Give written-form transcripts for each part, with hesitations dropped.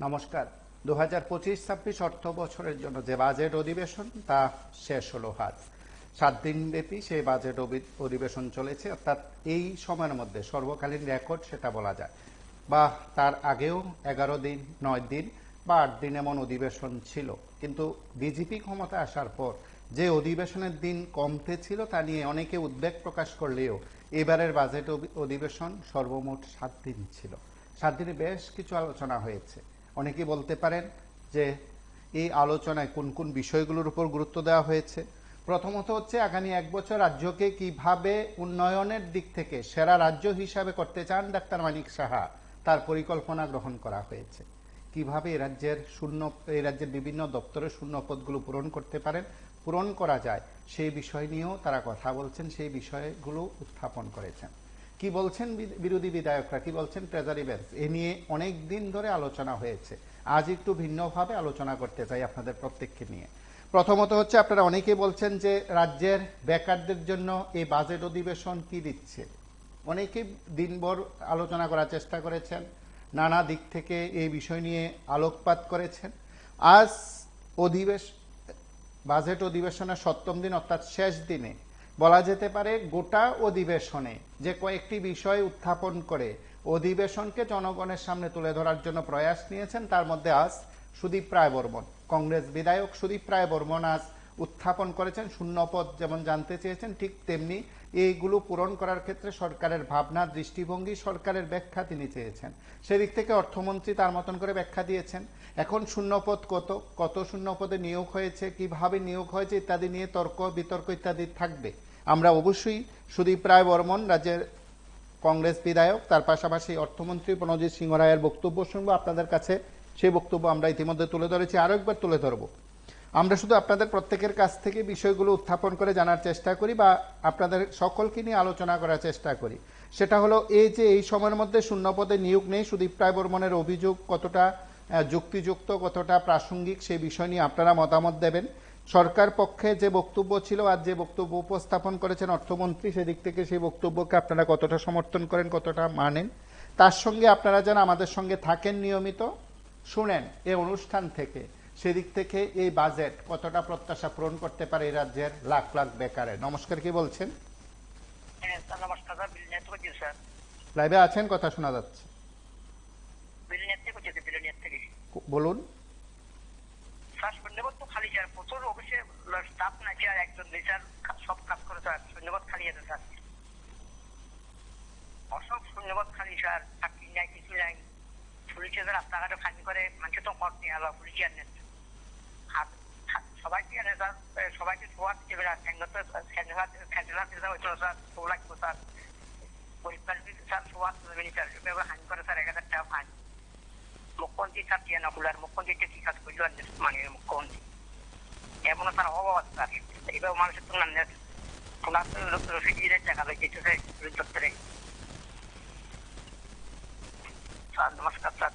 নমস্কার। ২০২৫-২৬ অর্থ বছরের জন্য যে বাজেট অধিবেশন তা শেষ হলো আজ। ৭ দিনব্যাপী সেই বাজেট অধিবেশন চলেছে, অর্থাৎ এই সময়ের মধ্যে সর্বকালীন রেকর্ড সেটা বলা যায়, বা তার আগেও ১১ দিন, ৯ দিন বা ৮ দিন এমন অধিবেশন ছিল। কিন্তু বিজেপি ক্ষমতা আসার পর যে অধিবেশনের দিন কমতে ছিল তা নিয়ে অনেকে উদ্বেগ প্রকাশ করলেও এবারের বাজেট অধিবেশন সর্বমোট ৭ দিন ছিল। ৭ দিনে বেশ কিছু আলোচনা হয়েছে। অনেকেই বলতে পারেন যে এই আলোচনায় কোন কোন বিষয়গুলোর উপর গুরুত্ব দেওয়া হয়েছে। প্রথমত হচ্ছে আগামী ১ বছর রাজ্যকে কিভাবে উন্নয়নের দিক থেকে সেরা রাজ্য হিসাবে করতে চান ডাক্তার মানিক সাহা, তার পরিকল্পনা গ্রহণ করা হয়েছে। কিভাবে এই রাজ্যের বিভিন্ন দপ্তরের শূন্য পদগুলো পূরণ করা যায় সেই বিষয় নিয়েও তারা কথা বলছেন, সেই বিষয়গুলো উত্থাপন করেছেন। কি বলছেন বিরোধী বিধায়করা, কি বলছেন ট্রেজারি বেঞ্চ, এ নিয়ে অনেক দিন ধরে আলোচনা হয়েছে। আজ একটু ভিন্নভাবে আলোচনা করতে চাই আপনাদের প্রত্যেককে নিয়ে। প্রথমত হচ্ছে, আপনারা অনেকেই বলছেন যে রাজ্যের বেকারদের জন্য এই বাজেট অধিবেশন কি দিচ্ছে। অনেকেই দিনভর আলোচনা করার চেষ্টা করেছেন, নানা দিক থেকে এই বিষয় নিয়ে আলোকপাত করেছেন। আজ বাজেট অধিবেশনের ৭ম দিন, অর্থাৎ শেষ দিনে বলা যেতে পারে গোটা অধিবেশনে যে কয়েকটি বিষয় উত্থাপন করে অধিবেশনকে জনগণের সামনে তুলে ধরার জন্য প্রয়াস নিয়েছেন, তার মধ্যে আজ সুদীপ রায় বর্মন, কংগ্রেস বিধায়ক সুদীপ রায় বর্মন আজ উত্থাপন করেছেন। শূন্যপদ যেমন জানতে চেয়েছেন, ঠিক তেমনি এইগুলো পূরণ করার ক্ষেত্রে সরকারের ভাবনা, দৃষ্টিভঙ্গি, সরকারের ব্যাখ্যা তিনি চেয়েছেন। সেদিক থেকে অর্থমন্ত্রী তার মতন করে ব্যাখ্যা দিয়েছেন। এখন শূন্যপদ কত শূন্যপদে নিয়োগ হয়েছে, কিভাবে নিয়োগ হয়েছে ইত্যাদি নিয়ে তর্ক বিতর্ক ইত্যাদি থাকবে। আমরা অবশ্যই সুদীপ রায় বর্মন, রাজ্যের কংগ্রেস বিধায়ক, তার পাশাপাশি অর্থমন্ত্রী প্রণজিৎ সিংহ রায়ের বক্তব্য শুনবো। আপনাদের কাছে সেই বক্তব্য আমরা ইতিমধ্যে তুলে ধরেছি, আরও একবার তুলে ধরব। আমরা শুধু আপনাদের প্রত্যেকের কাছ থেকে বিষয়গুলো উত্থাপন করে জানার চেষ্টা করি বা আপনাদের সকলকে নিয়ে আলোচনা করার চেষ্টা করি। সেটা হলো এই যে এই সময়ের মধ্যে শূন্যপদে নিয়োগ নেই, সুদীপ রায় বর্মনের অভিযোগ কতটা যুক্তিযুক্ত, কতটা প্রাসঙ্গিক, সেই বিষয় নিয়ে আপনারা মতামত দেবেন। সরকার পক্ষে যে বক্তব্য ছিল, আজ যে বক্তব্য উপস্থাপন করেছেন অর্থমন্ত্রী, সেদিক থেকে সেই বক্তব্যকে আপনারা কতটা সমর্থন করেন, কতটা মানেন। তার সঙ্গে আপনারা যেন আমাদের সঙ্গে থাকেন, নিয়মিত শুনেন এই অনুষ্ঠান থেকে, সেদিক থেকে এই বাজেট কতটা প্রত্যাশা পূরণ করতে পারে এই রাজ্যের লাখ লাখ বেকারের। নমস্কার, কি বলছেন? লাইভে আছেন, কথা শোনা যাচ্ছে, বলুন। প্রচুর অফিসে স্টাফ নাকি আর একজন টিচার সব কাজ করে, স্যার শূন্যপদ খালি আছে স্যার, অসব শূন্যপদ খালি স্যার, চাকরি নাই, কিছু নাই। পুলিশে রাস্তাঘাটে ফাইন করে, মানুষের তো কর নিয়ে আলো, পুলিশ আনে আর সবাইকে আনে স্যার, সবাইকে সোয়াদ দেবে স্যার, লাগবে স্যার, পরীক্ষার স্যার সোয়াদ দেবেনি স্যার, ফাইন করে স্যার ১,০০০ টাকা ফাইন। মুখ্যমন্ত্রী স্যার দিয়ে না খুলার, মুখ্যমন্ত্রীকে কি কাজ করল মানে মুখ্যমন্ত্রী এমন তার অভাব স্যার। এইভাবে মানুষের তো রসিদ টাকা লেগেছে দপ্তরে। স্যার নমস্কার স্যার।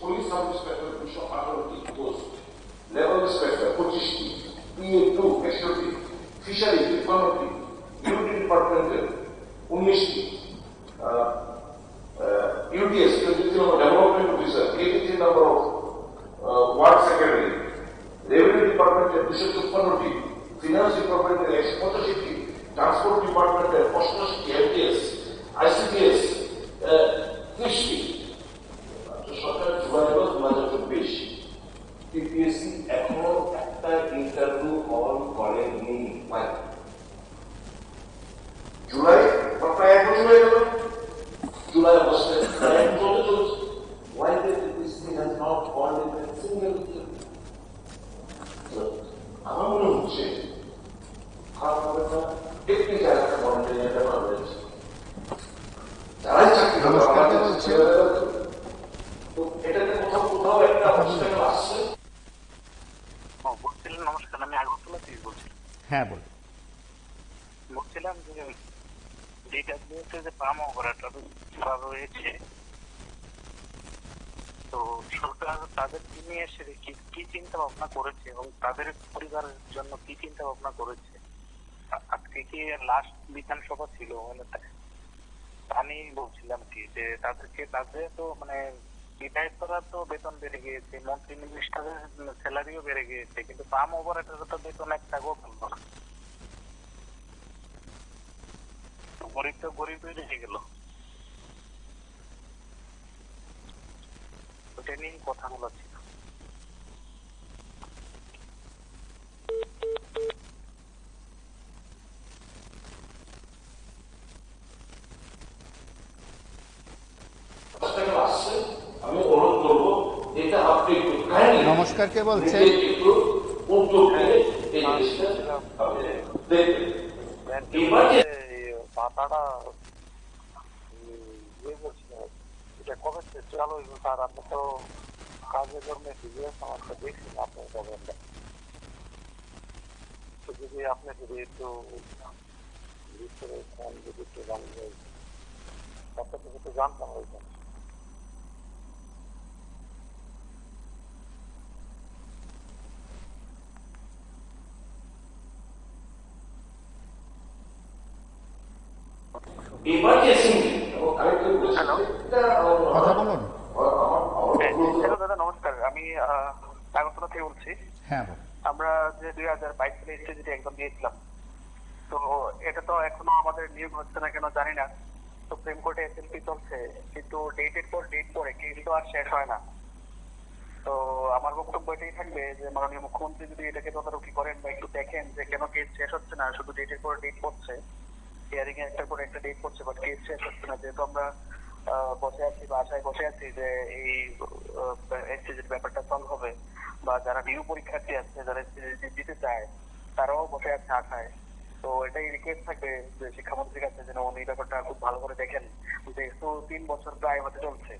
পুলিশ সাব ইন্সপেক্টর ২১৮টি পোস্ট, লেভেল ইন্সপেক্টর ২৫টি, PA2 61টি, ফিশারি ৫৩টি, ডিউটি ডিপার্টমেন্টের ১৯টি, UDS 23 number development officer, 83 number of word secretary, revenue ডিপার্টমেন্টের ২৫৪টি, ফিনান্স ডিপার্টমেন্টের ১৮৫টি, ট্রান্সপোর্ট ডিপার্টমেন্টের ৮৮টি, MTS, ICTS ৩০টি। সরকার জুলাই ২০২৪ টিপিএসসি এখনো একটা ইন্টারভিউ অন করেনি। জুলাই প্রায় ১ বছর হয়ে গেল, জুলাই অগস্টে চলতে চলছে। Why the TPSC has not DWS যে পাম অপারেটর রয়েছে, তো সরকার তাদেরকে নিয়ে এসে কি চিন্তা ভাবনা করেছে এবং তাদের পরিবারের জন্য কি চিন্তা ভাবনা করেছে? আজকে কি লাস্ট বিধানসভা ছিল, মানে আমি বলছিলাম কি যে তাদের তো মানে বিধায়করা তো বেতন বেড়ে গিয়েছে, মন্ত্রী মিনিস্টারের স্যালারিও বেড়ে গিয়েছে, কিন্তু পাম অপারেটরের তো বেতন এক টাকাও পারলো না। গরিব তো গরিবই রেখে গেল। ওটা নিয়ে কথা বলাচ্ছিল। আমি অনুরোধ করবো এটা আপনি একটু কাইন্ডলি নমস্কার, কে বলছেন? একটু উদ্যোগ নিয়ে এই জিনিসটা আপনি দেখবেন। ভাতাটা বলছিলাম এটা কবে চালু হইব স্যার? আপনি তো কাজের জন্য সমস্যা দেখছেন আপনার গভর্নমেন্টটা, তো যদি আপনি যদি একটু ভিতরে যদি একটু জানবেন, আপনার থেকে একটু জানতাম ওইটা। এবার যে অ্যাসেম্বলি এবং আরেকটা কথা বলুন। দাদা নমস্কার, আমি আগরতলা থেকে বলছি। হ্যাঁ বলুন। আমরা যে 2022 সালে এসএসজি এক্সাম দিয়েছিলাম, তো এটা তো এখনো আমাদের নিয়োগ হচ্ছে না কেন জানি না। সুপ্রিম কোর্টে এসএলপি চলছে, কিন্তু ডেটের পর ডেট পরে কেস তো আর শেষ হয় না। তো আমার বক্তব্য এটাই থাকবে যে মাননীয় মুখ্যমন্ত্রী যদি এটাকে তদারকি করেন বা একটু দেখেন যে কেন কেস শেষ হচ্ছে না, শুধু ডেটের পর ডেট পড়ছে, হিয়ারিং এ একটার পর একটা ডেট পড়ছে, বাট কেস শেষ হচ্ছে না। যেহেতু আমরা বসে আছি বা আশায় বসে আছি যে এই এসএসজির ব্যাপারটা সলভ হবে, বা যারা নিউ পরীক্ষার্থী আছে যারা এসএসজি দিতে চায় তারাও বসে আছে আশায়। তো এটাই রিকোয়েস্ট থাকবে যে শিক্ষামন্ত্রীর কাছে যেন উনি ব্যাপারটা খুব ভালো করে দেখেন, যেহেতু 3 বছর প্রায় হতে চলছে।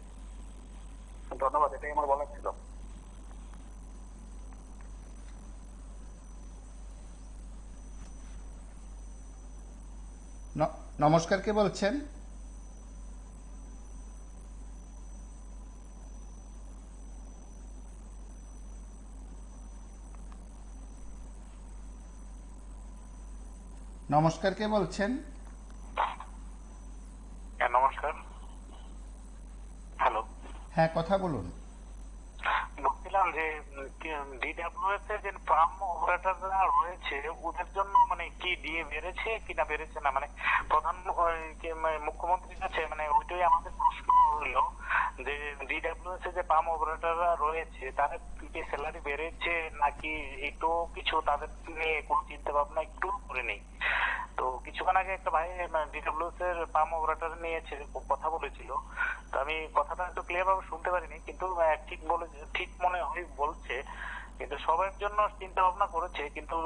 ধন্যবাদ, এটাই আমার বলার ছিল। নমস্কার, কে বলছেন? নমস্কার, কে বলছেন? হ্যাঁ নমস্কার, হ্যালো। হ্যাঁ, কথা বলুন। বলছিলাম যে ডিডব্লিউএস এর যে ফার্ম অপারেটররা রয়েছে ওদের জন্য মানে কি ডিএ বেড়েছে কিনা বেড়েছে না, মানে প্রধান মুখ্যমন্ত্রীর কাছে মানে ওইটাই আমাদের প্রশ্ন হলো যে ডিডব্লিউএস এর যে ফার্ম অপারেটররা রয়েছে তাদের কি স্যালারি বেড়েছে নাকি একটু কিছু তাদের নিয়ে কোনো চিন্তা ভাবনা একটু করে নেই। তো কিছুক্ষণ আগে একটা ভাই ডিডব্লিউএস এর ফার্ম অপারেটর নিয়ে কথা বলেছিল, তো আমি কথাটা একটু ক্লিয়ার ভাবে শুনতে পারিনি, কিন্তু ঠিক মনে হয় বলছে, কিন্তু সবার জন্য চিন্তা ভাবনা করেছে, কিন্তু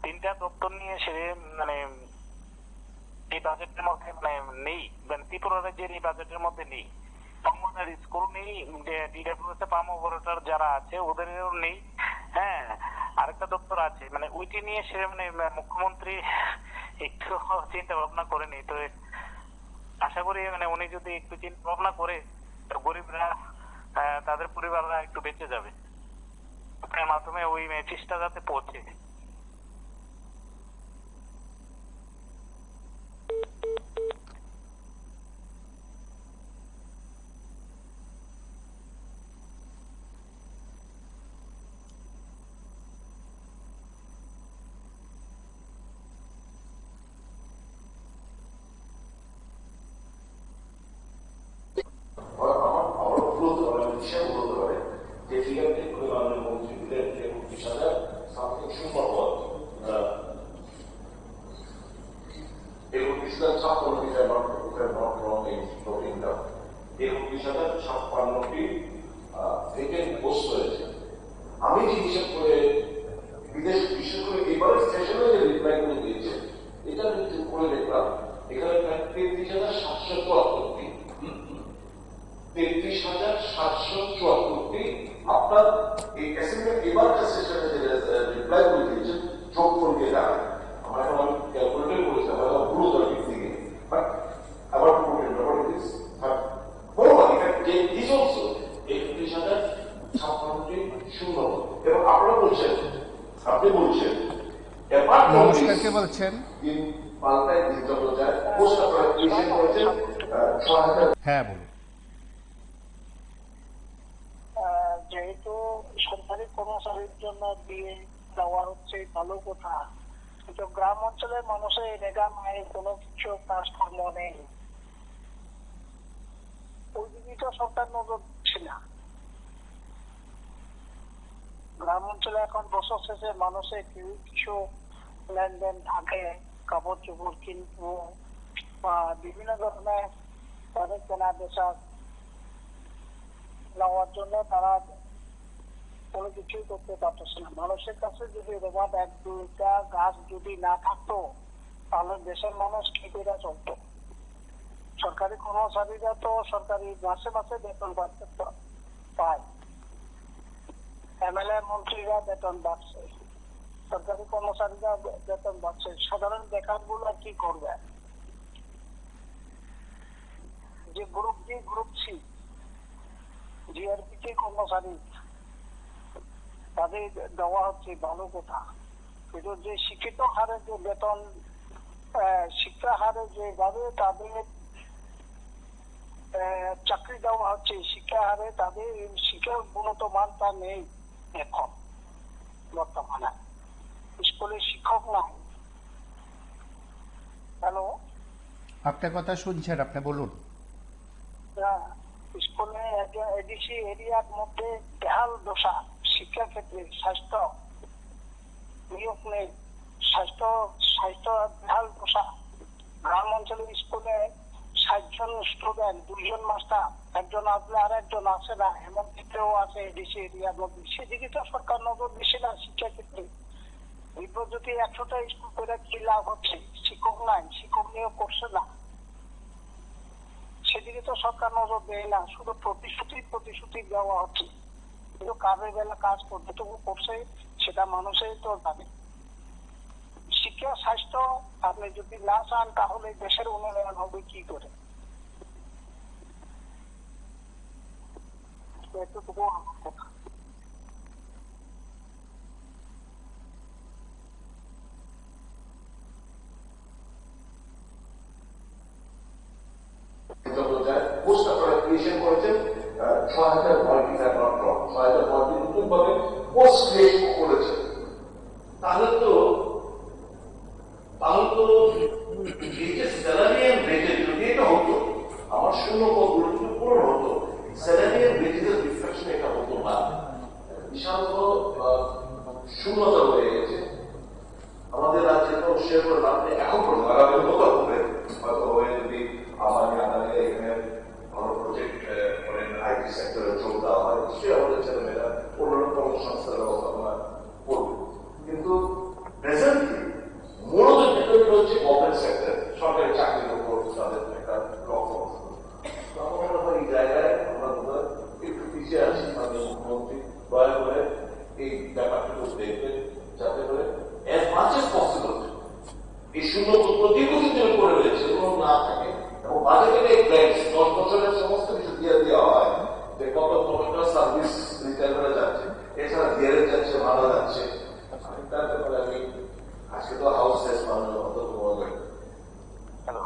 3টা দপ্তর নিয়ে সে মানে এই বাজেটের মধ্যে মানে নেই, মানে ত্রিপুরা রাজ্যের এই বাজেটের মধ্যে নেই। অঙ্গনার স্কুল নেই, ডিডব্লিউএস এ পাম অপারেটর যারা আছে ওদেরও নেই। হ্যাঁ, আরেকটা দপ্তর আছে, মানে ওইটি নিয়ে সে মানে মুখ্যমন্ত্রী একটু চিন্তা ভাবনা করেনি। তো আশা করি মানে উনি যদি একটু চিন্তা ভাবনা করে গরিবরা তাদের পরিবাররা একটু বেঁচে যাবে, আপনার মাধ্যমে ওই মেসেজটা যাতে পৌঁছে। আমি যে হিসাব করে বিদেশ বিশেষ করে এবারে সেশনে যে রিপ্লাইগুলো দিয়েছে এটা করে দেখলাম এখানে প্রায় 33,774টি 33,774টি আপনার এই অ্যাসেম্বলি এবারকার সেশনে যে রিপ্লাইগুলো দিয়েছেন যোগফল দিয়ে দাঁড়ায়। আমার এখন আমি ক্যালকুলেটর করেছি আমার ভুল ধরে দিক থেকে, বাট বলছেন? দিন পাল্টায় দিন যত যায় পোস্ট আপনারা ক্রিয়েশন করেছেন ৬,০০০। হ্যাঁ বলুন। যেহেতু সরকারি কর্মচারীর জন্য দিয়ে দেওয়া হচ্ছে ভালো কথা, কিন্তু গ্রাম অঞ্চলের মানুষের রেগা নাই, কোনো কিছু কাজকর্ম নেই, ওই দিকে তো সরকার নজর দিচ্ছে না। গ্রাম অঞ্চলে এখন বছর শেষে মানুষের কেউ কিছু লেনদেন থাকে, কাপড় চোপড় কিনবো বা বিভিন্ন ধরনের তাদের কেনা বেচা নেওয়ার জন্য তারা কোনো কিছুই করতে পারতেছে না। মানুষের কাছে যদি রোবাদ ১-২টা গাছ যদি না থাকতো তাহলে দেশের মানুষ কি করে চলতো? সরকারি কর্মচারীরা তো সরকারি মাসে মাসে বেতন বাড়তে পায়, এমএলএ মন্ত্রীরা বেতন বাড়ছে, সরকারি কর্মচারীরা বেতন বাড়ছে, সাধারণ বেকার গুলো কি করবে? যে group D group C GRP কর্মচারী তাদের দেওয়া হচ্ছে ভালো কথা, কিন্তু যে শিক্ষিত হারে যে বেতন, শিক্ষা হারে যেভাবে তাদের চাকরি দেওয়া হচ্ছে, শিক্ষা হারে তাদের শিক্ষার গুণগত মানটা নেই এখন বর্তমানে। স্কুলে শিক্ষক নাই। হ্যালো, আপনার কথা শুনছেন, আপনি বলুন। স্কুলে এডিসি এরিয়ার মধ্যে বেহাল দশা, শিক্ষা ক্ষেত্রে স্বাস্থ্য নিয়োগ নেই, স্বাস্থ্য বেহাল দশা। গ্রাম অঞ্চলের স্কুলে ৬০ জন স্টুডেন্ট, ২ জন মাস্টার, একজন আসলে আর একজন আসে না, এমন ক্ষেত্রেও আছে এডিসি এরিয়ার মধ্যে। সেদিকে তো সরকার নজর দিচ্ছে না। শিক্ষা ক্ষেত্রে যদি ১০০টা স্কুল করে কি লাভ হচ্ছে? শিক্ষক নাই, শিক্ষক নিয়োগ করছে না, সেদিকে তো সরকার নজর দেয় না। শুধু প্রতিশ্রুতি দেওয়া হচ্ছে, কিন্তু কাজের বেলা কাজ কতটুকু করছে সেটা মানুষের তো জানে। শিক্ষা স্বাস্থ্য আপনি যদি না চান তাহলে দেশের উন্নয়ন হবে কি করে? এতটুকু আমার কথা। পোস্ট আপনারা ক্রিয়েশন করেছেন ৬,০০০ ভর্তি, ৬,০০০ ভর্তি নতুন ভাবে পোস্ট ক্রিয়েট করেছেন। তাহলে তো এই যে স্যালারিয়ান রেটের যদি এটা হতো, আমার শূন্য পদগুলো যদি পূরণ হতো, স্যালারিয়ান রেটের রিফ্লেকশন এটা হতো না। বিশাল শূন্যতা হয়ে গেছে আমাদের রাজ্যে। তো শেয়ার করে আপনি এখন করতে আগামী মতো হবে হয়তো হয়ে যদি আমাদের এখানে ভালো প্রজেক্ট করেন, আইটি সেক্টরে যোগ দেওয়া হয়, নিশ্চয়ই আমাদের ছেলেমেয়েরা অন্যান্য কর্মসংস্থানের ব্যবস্থাপনা করবে। কিন্তু প্রেজেন্টলি মূলত ডিপেন্ড হচ্ছে গভর্নমেন্ট সেক্টর, সরকারি চাকরির উপর তাদের একটা লক্ষ্য। আমার মনে হয় এই জায়গায় আমরা বোধহয় একটু পিছিয়ে আছি। মাননীয় মুখ্যমন্ত্রী দয়া করে এই ব্যাপারটুকু দেখবেন, যাতে করে as much as possible এই শূন্য প্রতিযোগিতা করে রয়েছে এবং না থাকে, এবং বাজেটের এই প্ল্যান্স 10 বছরের সমস্ত কিছু দিয়ে দেওয়া হয় যে কতটা সার্ভিস রিটার্ন যাচ্ছে, এছাড়া ডিআরএস যাচ্ছে, ভাড়া যাচ্ছে। তার ব্যাপারে আমি আজকে তো হাউস শেষ মাননীয়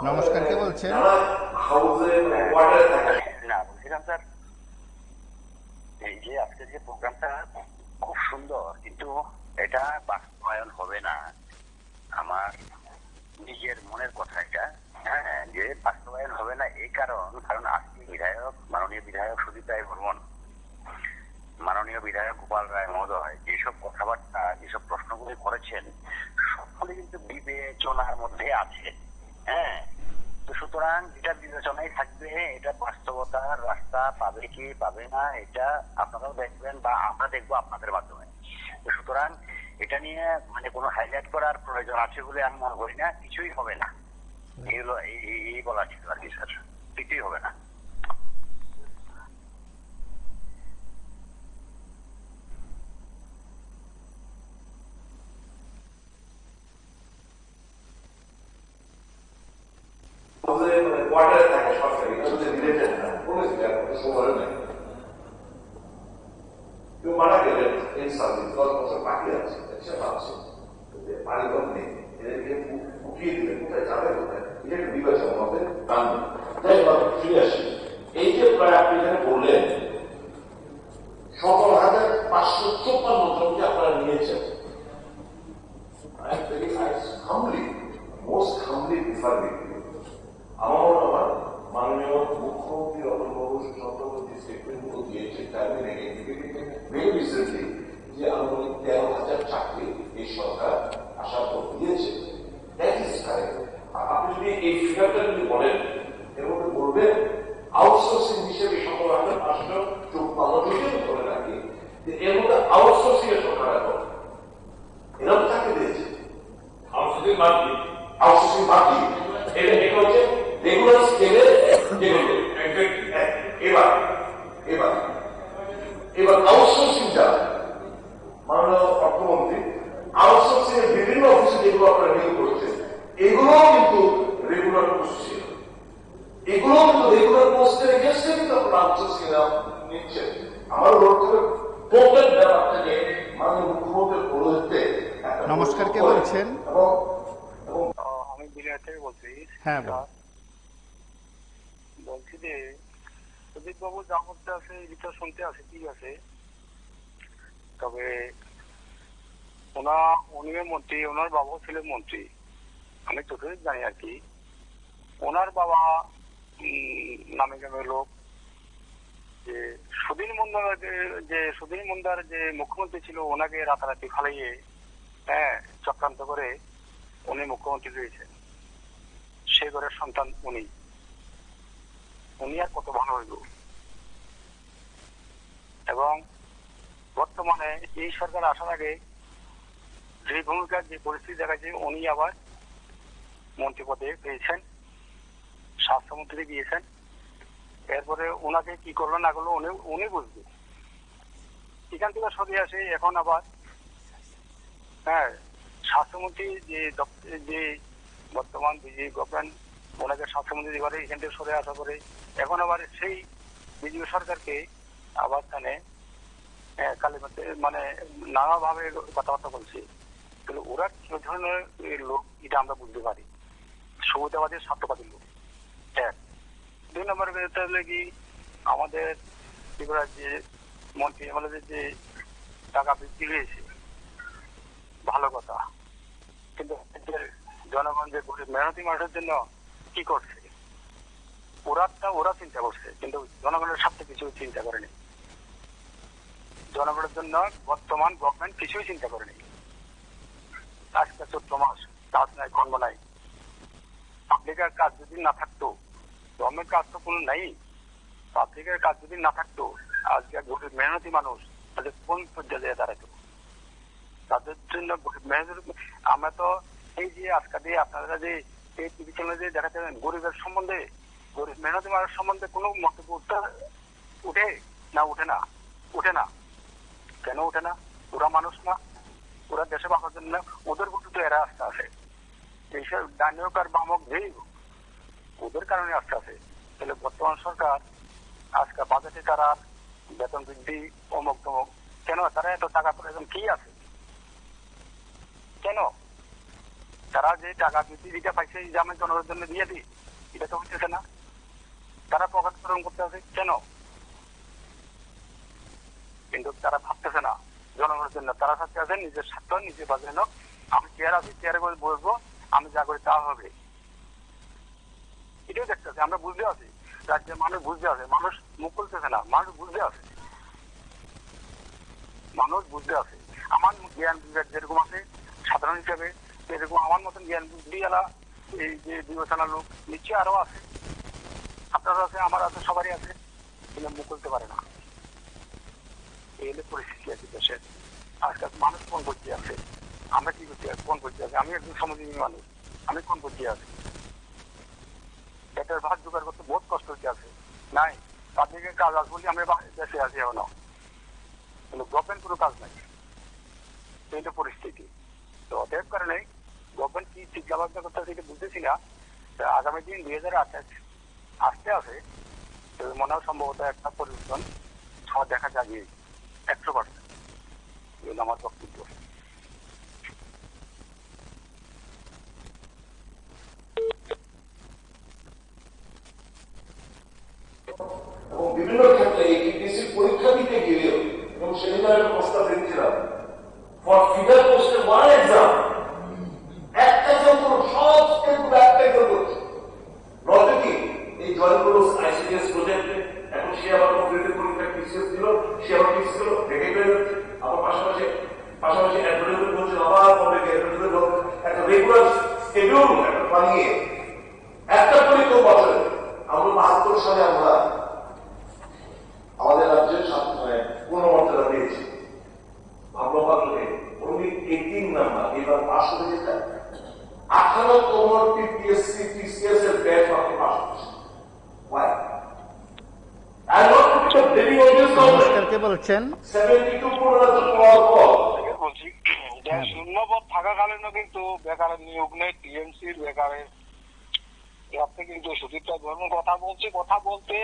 নমস্কার, কে বলছেন? হাউসে ওয়াটার থাকে না, বলছিলাম স্যার এই যে আজকের যে প্রোগ্রামটা খুব সুন্দর, কিন্তু এটা বাস্তবায়ন হবে না। আমার নিজের মনের কথা এটা, হ্যাঁ, যে বাস্তবায়ন হবে না এই কারণ আজকে মাননীয় বিধায়ক সুদীপ রায় বর্মন, মাননীয় বিধায়ক গোপাল রায় মহোদয় যেসব কথাবার্তা, যেসব প্রশ্নগুলি করেছেন, সবগুলি কিন্তু বিবেচনার মধ্যে আছে। হ্যাঁ, তো সুতরাং এটা বিবেচনায় থাকবে। এটা বাস্তবতার রাস্তা পাবে কি পাবে না এটা আপনারাও দেখবেন বা আমরা দেখবো আপনাদের মাধ্যমে। তো সুতরাং এটা নিয়ে কোনো হাইলাইট করার প্রয়োজন আছে বলে আমি মনে করি না। কিছুই হবে না, এগুলো এই বলা ছিল আর কি স্যার, কিছুই হবে না। ওয়াটার থাকে সরকারি, রিলেটেড না, কোনো সময় নেই। কেউ মারা গেলেন এই সার্ভিস 10 বছর বাকি আছে, সে ভাবছে পানি কম নেই, এদেরকে ঢুকিয়ে দিলেন, কোথায় যাবে কোথায়, এটা একটা বিবেচনা আমাদের টান। তাই ফিরে আসি, এই যে প্রায় আপনি এখানে বললেন 17,554 জনকে আপনারা নিয়েছেন, আমার মাননীয় মুখ্যমন্ত্রী রতনবাবু সুশান্তবাবু যে স্টেটমেন্টগুলো দিয়েছে ভেরি রিসেন্টলি যে আনুমানিক 13,000 চাকরি এই সরকার আশা করে দিয়েছে। আপনি যদি এই ফিগারটা যদি বলেন, এর মধ্যে বলবেন আউটসোর্সিং হিসেবে 17,554 যদি ধরে রাখি, এর মধ্যে আউটসোর্সিং এর সংখ্যা এখন এরকম চাকরি দিয়েছে। আউটসোর্সিং বাকি এটা হচ্ছে রেগুলার স্কেলে যেগুলো। এবার আউটসোর্সিং যা মাননীয় অর্থমন্ত্রী, আউটসোর্সিং এর বিভিন্ন অফিসে যেগুলো আপনারা নিয়োগ করেছেন, এগুলো কিন্তু রেগুলার পোস্ট ছিল, এগুলো কিন্তু রেগুলার পোস্টের এগেন্স্টে কিন্তু আপনারা আউটসোর্সিং নিচ্ছেন। আমার অনুরোধ করে টোটাল ব্যাপারটা যে মাননীয় মুখ্যমন্ত্রীর পৌরোহিত্যে। নমস্কার, কে বলছেন? আমি বিনয় থেকে বলছি। হ্যাঁ, বলছি যে সুদীপ বাবু যা করতে আছে এটা শুনতে আছে, ঠিক আছে, তবে উনিও মন্ত্রী, ওনার বাবাও ছিলেন মন্ত্রী, আমি যতটুকু জানি আর কি। ওনার বাবা নামে গ্রামের লোক যে সুধীর মুন্দার যে মুখ্যমন্ত্রী ছিল, ওনাকে রাতারাতি ফালাইয়ে চক্রান্ত করে উনি মুখ্যমন্ত্রী হয়েছেন। সে ঘরের সন্তান উনি আর কত ভালো হইল। এবং বর্তমানে এই সরকার আসার আগে যে ভূমিকার যে পরিস্থিতি দেখাচ্ছে, উনি আবার মন্ত্রী পদে পেয়েছেন, স্বাস্থ্যমন্ত্রী গিয়েছেন। এরপরে ওনাকে কি করলো না করলো উনি বুঝবে। এখান থেকে সরিয়ে আসে এখন আবার স্বাস্থ্যমন্ত্রী যে বর্তমান বিজেপি গভর্নমেন্ট ওনাকে স্বাস্থ্যমন্ত্রী দিবারে এখান থেকে সরে আসা করে এখন আবার সেই বিজেপি সরকারকে আবার তাহলে কালীমাতে মানে নানাভাবে কথাবার্তা বলছে। কিন্তু ওরা কি ধরনের লোক এটা আমরা বুঝতে পারি। সুবিধাবাদী স্বার্থবাদী লোক। এক, 2 নম্বর ব্যাপারটা হলো কি, আমাদের ত্রিপুরার যে মন্ত্রী এমএলএদের যে টাকা বৃদ্ধি হয়েছে, ভালো কথা, কিন্তু জনগণ যে গরিব মেহনতি মানুষের জন্য কি করছে ওরা চিন্তা করছে, কিন্তু জনগণের স্বার্থে কিছু চিন্তা করেনি। জনগণের জন্য বর্তমান গভর্নমেন্ট কিছুই চিন্তা করেনি। আজকে 14 মাস কাজ নাই, কর্ম নাই। পাবলিকের কাজ যদি না থাকতো, গভর্নমেন্ট কাজ তো কোনো নাই, পাবলিকের কাজ যদি না থাকতো, আজকে গরিব মেহনতি মানুষ তাদের কোন পর্যায়ে দাঁড়াতো? তাদের জন্য গরিব মেহনতি আমরা তো এই যে আজকে দিয়ে আপনারা যে এই টিভি চ্যানেলে যে দেখাচ্ছেন গরিবের সম্বন্ধে, গরিব মেহনতি মানুষ সম্বন্ধে কোনো মন্তব্য উঠে না? কেন উঠে না? ওরা মানুষ না? ওরা দেশে বাঁচার জন্য ওদের প্রতি তো এরা আস্থা আছে। এইসব ডাইনিয়ক আর বামক যেই ওদের কারণে আস্থা আছে। তাহলে বর্তমান সরকার আজকে বাজেটে তারা বেতন বৃদ্ধি অমুক তমুক, কেন তারা এত টাকা প্রয়োজন কি আছে? কেন তারা যে টাকা বৃদ্ধি দিতে পাইছে এই যে আমি জনগণের জন্য দিয়ে দিই, এটা তো হচ্ছে না। তারা পকেট পূরণ করতে আছে কেন? কিন্তু তারা ভাবতেছে না জনগণের জন্য। তারা ভাবতে আছে নিজের স্বার্থ নিজে বাজে হোক, আমি চেয়ার আছি, চেয়ারে করে বসবো, আমি যা করি তা হবে। এটাই দেখতেছে, আমরা বুঝতে আছি, রাজ্যের মানুষ বুঝতে আছে, মানুষ মুখ খুলতেছে না, মানুষ বুঝতে আছে। আমার জ্ঞান বিবেক যেরকম আছে সাধারণ হিসেবে, এরকম আমার মতন জ্ঞান বুদ্ধিওয়ালা এই যে বিবেচনার লোক নিশ্চয়ই আরো আছে, আপনারও আছে, আমার আছে, সবারই আছে, কিন্তু মুখ খুলতে পারে না। এই হলে পরিস্থিতি আছে দেশের। আজকাল মানুষ কোন পর্যায়ে আছে, আমরা কি করতে আছি, কোন পর্যায়ে আছে? আমি একজন সমাজজীবী মানুষ, আমি কোন পর্যায়ে আছি? এটার ভাত জোগাড় করতে বহুত কষ্ট হচ্ছে আছে। নাই পাবলিকের কাজ আছে বলে আমরা দেশে আছি এখনো, কিন্তু গভর্নমেন্ট কোনো কাজ নাই। এইটা পরিস্থিতি। তো অতএব কারণে গভর্নমেন্ট কি চিন্তা ভাবনা করতে সেটা বুঝতেছি না। আগামী দিন 2028 আসতে আছে, মনে হয় সম্ভবত একটা পরিবর্তন দেখা যাবে 100%। আমার বক্তব্য। এবং বিভিন্ন ক্ষেত্রে এই টিপিসি পরীক্ষা দিতে গেলেও, এবং সেদিন একটা প্রস্তাব রেখেছিলাম ফর ফিডার পোস্টের ওয়ান এক্সাম, একটা এক্সাম করুন, সব স্টেটগুলো একটা এক্সাম করছে। নয়তো কি এই জয়েন করলো আইসিডিএস প্রজেক্টে, এখন সে আবার কম্পিউটার পরীক্ষা টিসিএস দিল, সে আবার টিসিএস দিল, ভেঙে হয়ে যাচ্ছে। আবার পাশাপাশি অ্যাডভার্টাইজমেন্ট করছে, আবার কবে অ্যাডভার্টাইজমেন্ট হবে, একটা রেগুলার শিডিউল একটা বানিয়ে একটা পরীক্ষা বছরে। আমরা ৭২ সালে আমরা আমাদের রাজ্যের পূর্ণমর্যাদা পেয়েছি, ভাগ্যপাত্রে অনলি 18 নাম্বার। এবার পাশ হতে যেটা 18তম টিপিএসসি টিসিএস এর ব্যাচ আপনি পাশ করছেন। Why? I'm not blaming on this government. কে বলছেন? 72 পূর্ণাঙ্গ পাওয়ার পর বলছি শূন্যপদ থাকাকালীনও কিন্তু বেকারের নিয়োগ নেই, টিএমসির বেকারের আপনি কিন্তু সুচিত্রা ধর্ম কথা বলতে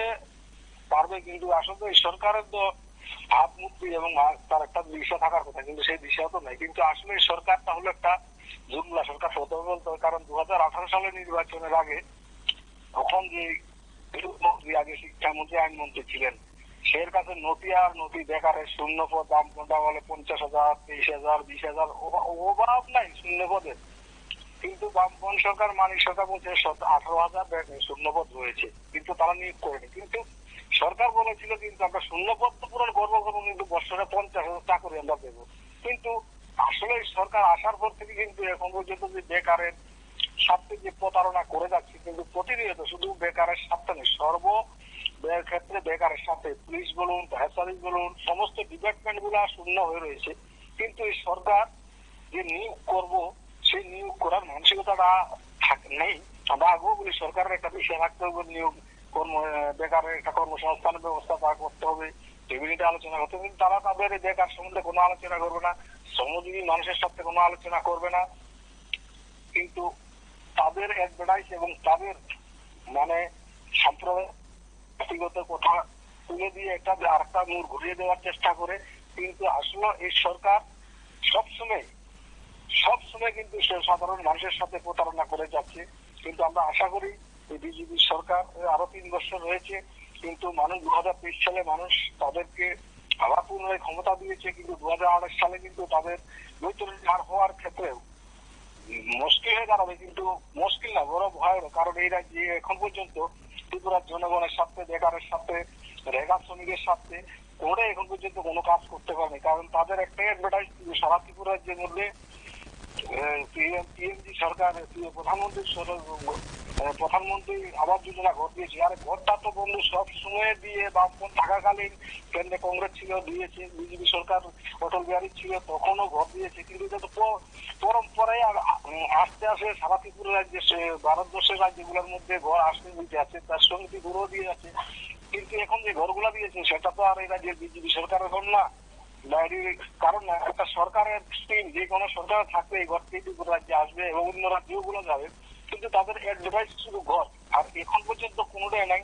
পারবে, কিন্তু আসলে এই সরকারের তো ভাবমূর্তি এবং তার একটা দিশা থাকার কথা, কিন্তু সেই দিশা তো নাই। কিন্তু আসলে এই সরকারটা হলো একটা জুমলা সরকার প্রথমে বলতো, কারণ 2018 সালের নির্বাচনের আগে তখন যে মন্ত্রী, আগে শিক্ষামন্ত্রী আইনমন্ত্রী ছিলেন, সের কাছে নথি বেকারের শূন্যপদ দাম কোনটা বলে 50,000, 23,000, 20,000, অভাব নাই শূন্যপদের। কিন্তু বামপন সরকার, মানিক সরকার বলছে 18,000 শূন্যপদ রয়েছে, কিন্তু তারা নিয়োগ করেনি। কিন্তু সরকার বলেছিল কিন্তু আমরা শূন্যপদ তো পূরণ করবো, কিন্তু বছরে 50,000 চাকরি আমরা দেবো। কিন্তু আসলে সরকার আসার পর থেকে কিন্তু এখন পর্যন্ত যে বেকারের সাথে যে প্রতারণা করে যাচ্ছে, কিন্তু প্রতিনিয়ত শুধু বেকারের সাথে নেই, সর্ব ক্ষেত্রে বেকারের সাথে পুলিশ বলুন, হ্যাচারিজ বলুন, সমস্ত ডিপার্টমেন্ট গুলা শূন্য হয়ে রয়েছে। কিন্তু এই সরকার যে নিয়োগ করব, সেই নিয়োগ করার মানসিকতাটা নেই। আমরা আগেও বলি সরকারের একটা বিষয় রাখতে হবে, নিয়োগ বেকারের একটা কর্মসংস্থানের ব্যবস্থা করতে হবে, টেবিলিটি আলোচনা করতে হবে। কিন্তু তারা তাদের বেকার সম্বন্ধে কোনো আলোচনা করবে না, শ্রমজীবী মানুষের সাথে কোনো আলোচনা করবে না। কিন্তু তাদের অ্যাডভার্টাইজ এবং তাদের মানে সাম্প্রদায়িক কথা তুলে দিয়ে একটা আরেকটা মুখ ঘুরিয়ে দেওয়ার চেষ্টা করে। কিন্তু আসলে এই সরকার সবসময় কিন্তু সাধারণ মানুষের সাথে প্রতারণা করে যাচ্ছে। কিন্তু আমরা আশা করি বিজেপি সরকার আরো 3 বছর রয়েছে, কিন্তু মানুষ 2023 সালে মানুষ তাদেরকে আবার পুনরায় ক্ষমতা দিয়েছে, কিন্তু 2028 সালে কিন্তু তাদের বৈতরণী হওয়ার ক্ষেত্রেও মুশকিল হয়ে দাঁড়াবে। কিন্তু মুশকিল না, বড় ভয়ের, কারণ এই রাজ্যে এখন পর্যন্ত ত্রিপুরার জনগণের সাথে, বেকারের সাথে, রেগা শ্রমিকের সাথে ওরা এখন পর্যন্ত কোনো কাজ করতে পারেনি। কারণ তাদের একটাই অ্যাডভার্টাইজ, সারা ত্রিপুরা রাজ্যের মধ্যে পিএমজি সরকার প্রধানমন্ত্রী আবাস যোজনা ঘর দিয়েছে। আর ঘরটা তো বন্ধু সব সময় দিয়ে বামপন থাকাকালীন কেন্দ্রে কংগ্রেস ছিল, দিয়েছে, বিজেপি সরকার অটল বিহারী ছিল তখনও ঘর দিয়েছে। কিন্তু এটা তো পরম্পরায় আস্তে আস্তে সারা ত্রিপুরা রাজ্যে, ভারতবর্ষের রাজ্যগুলোর মধ্যে ঘর আসতে দিতে আছে, তার সঙ্গে ঘুরেও দিয়ে আছে। কিন্তু এখন যে ঘরগুলা দিয়েছে সেটা তো আর এই রাজ্যের বিজেপি সরকারের ঘর না, কারণ একটা সরকারের স্কিম যে কোনো সরকার থাকবে এই ঘরটি ত্রিপুরা রাজ্যে আসবে এবং অন্য রাজ্যগুলো যাবে, কিন্তু তাদের অ্যাডভাইস শুধু ঘর। আর এখন পর্যন্ত কোনোটাই নাই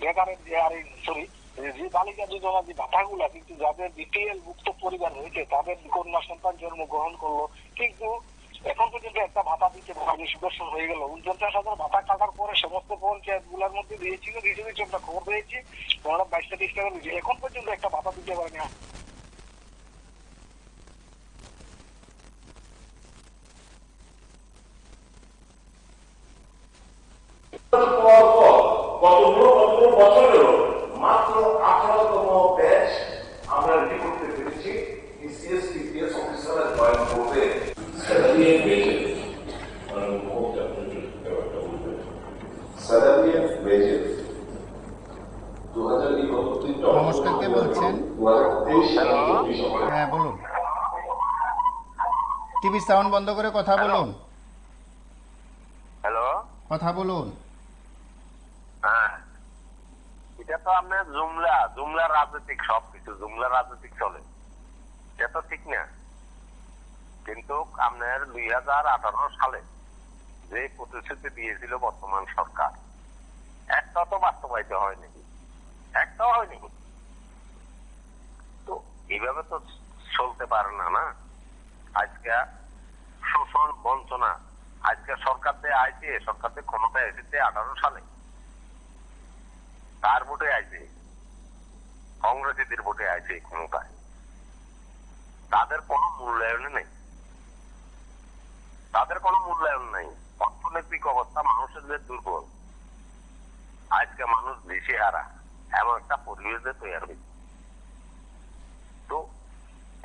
বেকারের যে বালিকা যোজনা যে ভাতাগুলা, কিন্তু যাদের বিপিএল মুক্ত পরিবার রয়েছে তাদের কন্যা সন্তান জন্মগ্রহণ করলো, কিন্তু এখন পর্যন্ত একটা ভাতা দিতে 20 বছর হয়ে গেল। 49,000 ভাতা কাটার পরে সমস্ত পঞ্চায়েত গুলার মধ্যে দিয়েছিল, আমরা খবর পেয়েছি 22-23 টাকা দিয়েছে, এখন পর্যন্ত একটা ভাতা দিতে পারেনি। কতগুলো বছরেও মাত্র 18তম ব্যাচ আমরা রেডি করতে পেরেছি। টিসিএস টিপিএস অফিসাররা জয়েন করবে। নমস্কার, কে বলছেন? হ্যাঁ বলুন, টিভি সাউন্ড বন্ধ করে কথা বলুন। হ্যালো, কথা বলুন। হ্যাঁ, এটা তো আপনার জুমলা রাজনৈতিক, সবকিছু জুমলা রাজনৈতিক চলে, এটা তো ঠিক না। কিন্তু আপনার 2018 সালে যে প্রতিশ্রুতি দিয়েছিল বর্তমান সরকার, একটাও তো বাস্তবায়িত হয়নি, একটাও হয়নি। তো এইভাবে তো চলতে পারে না। না, আজকে শোষণ বঞ্চনা, আজকে সরকার দিয়ে আইছে, সরকার দিয়ে ক্ষমতায় এসেছে 18 সালে, তার ভোটে আইছে, কংগ্রেসীদের ভোটে আইছে ক্ষমতায়। তাদের কোনো মূল্যায়ন নেই, তাদের কোনো মূল্যায়ন নেই। অর্থনৈতিক অবস্থা মানুষের যে দুর্বল, আজকে মানুষ বেশি হারা, এমন একটা পরিবেশে তৈরি হয়েছে। তো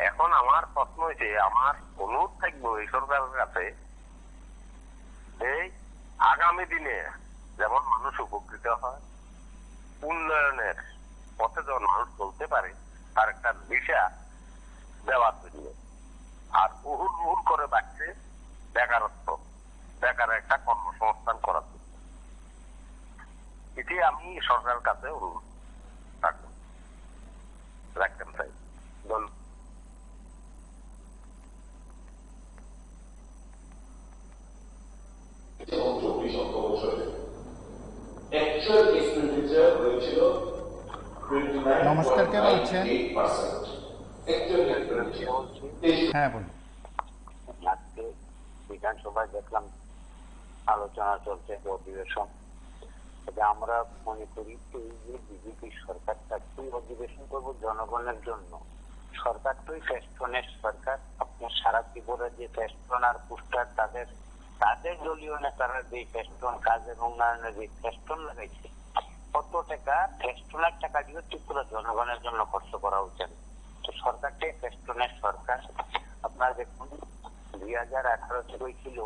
এখন আমার প্রশ্ন হয়েছে, আমার অনুরোধ থাকবো এই সরকারের কাছে, এই আগামী দিনে যেমন মানুষ উপকৃত হয়, উন্নয়নের পথে যখন মানুষ চলতে পারে, তার একটা দিশা দেওয়ার জন্য। আর উহুল উহুল করে বাড়ছে বেকারত্ব, বেকার একটা কর্মসংস্থান করার জন্য। এটি আমি সরকারের কাছে অনুরোধ রাখতেন চাই। ধন্যবাদ। নমস্কার, কে বলছেন? হ্যাঁ বলুন। আজকে বিধানসভায় দেখলাম আলোচনা চলছে, অধিবেশন। আমরা মনে করি এই যে বিজেপি সরকারটা কি অধিবেশন করবো জনগণের জন্য, সরকারটাই ফেস্টনের সরকার। আপনার সারা ত্রিপুরা যে ফেস্টন আর পোস্টার, তাদের দলীয় নেতারা যে ফেস্টন কাজের উন্নয়নের যে ফেস্টন লাগাইছে, কত টাকা ফেস্টনের টাকা দিয়ে ত্রিপুরা জনগণের জন্য খরচ করা উচিত। তো সরকারটাই ফেস্টনের সরকার। আপনারা দেখুন 2018 হয়েছিল,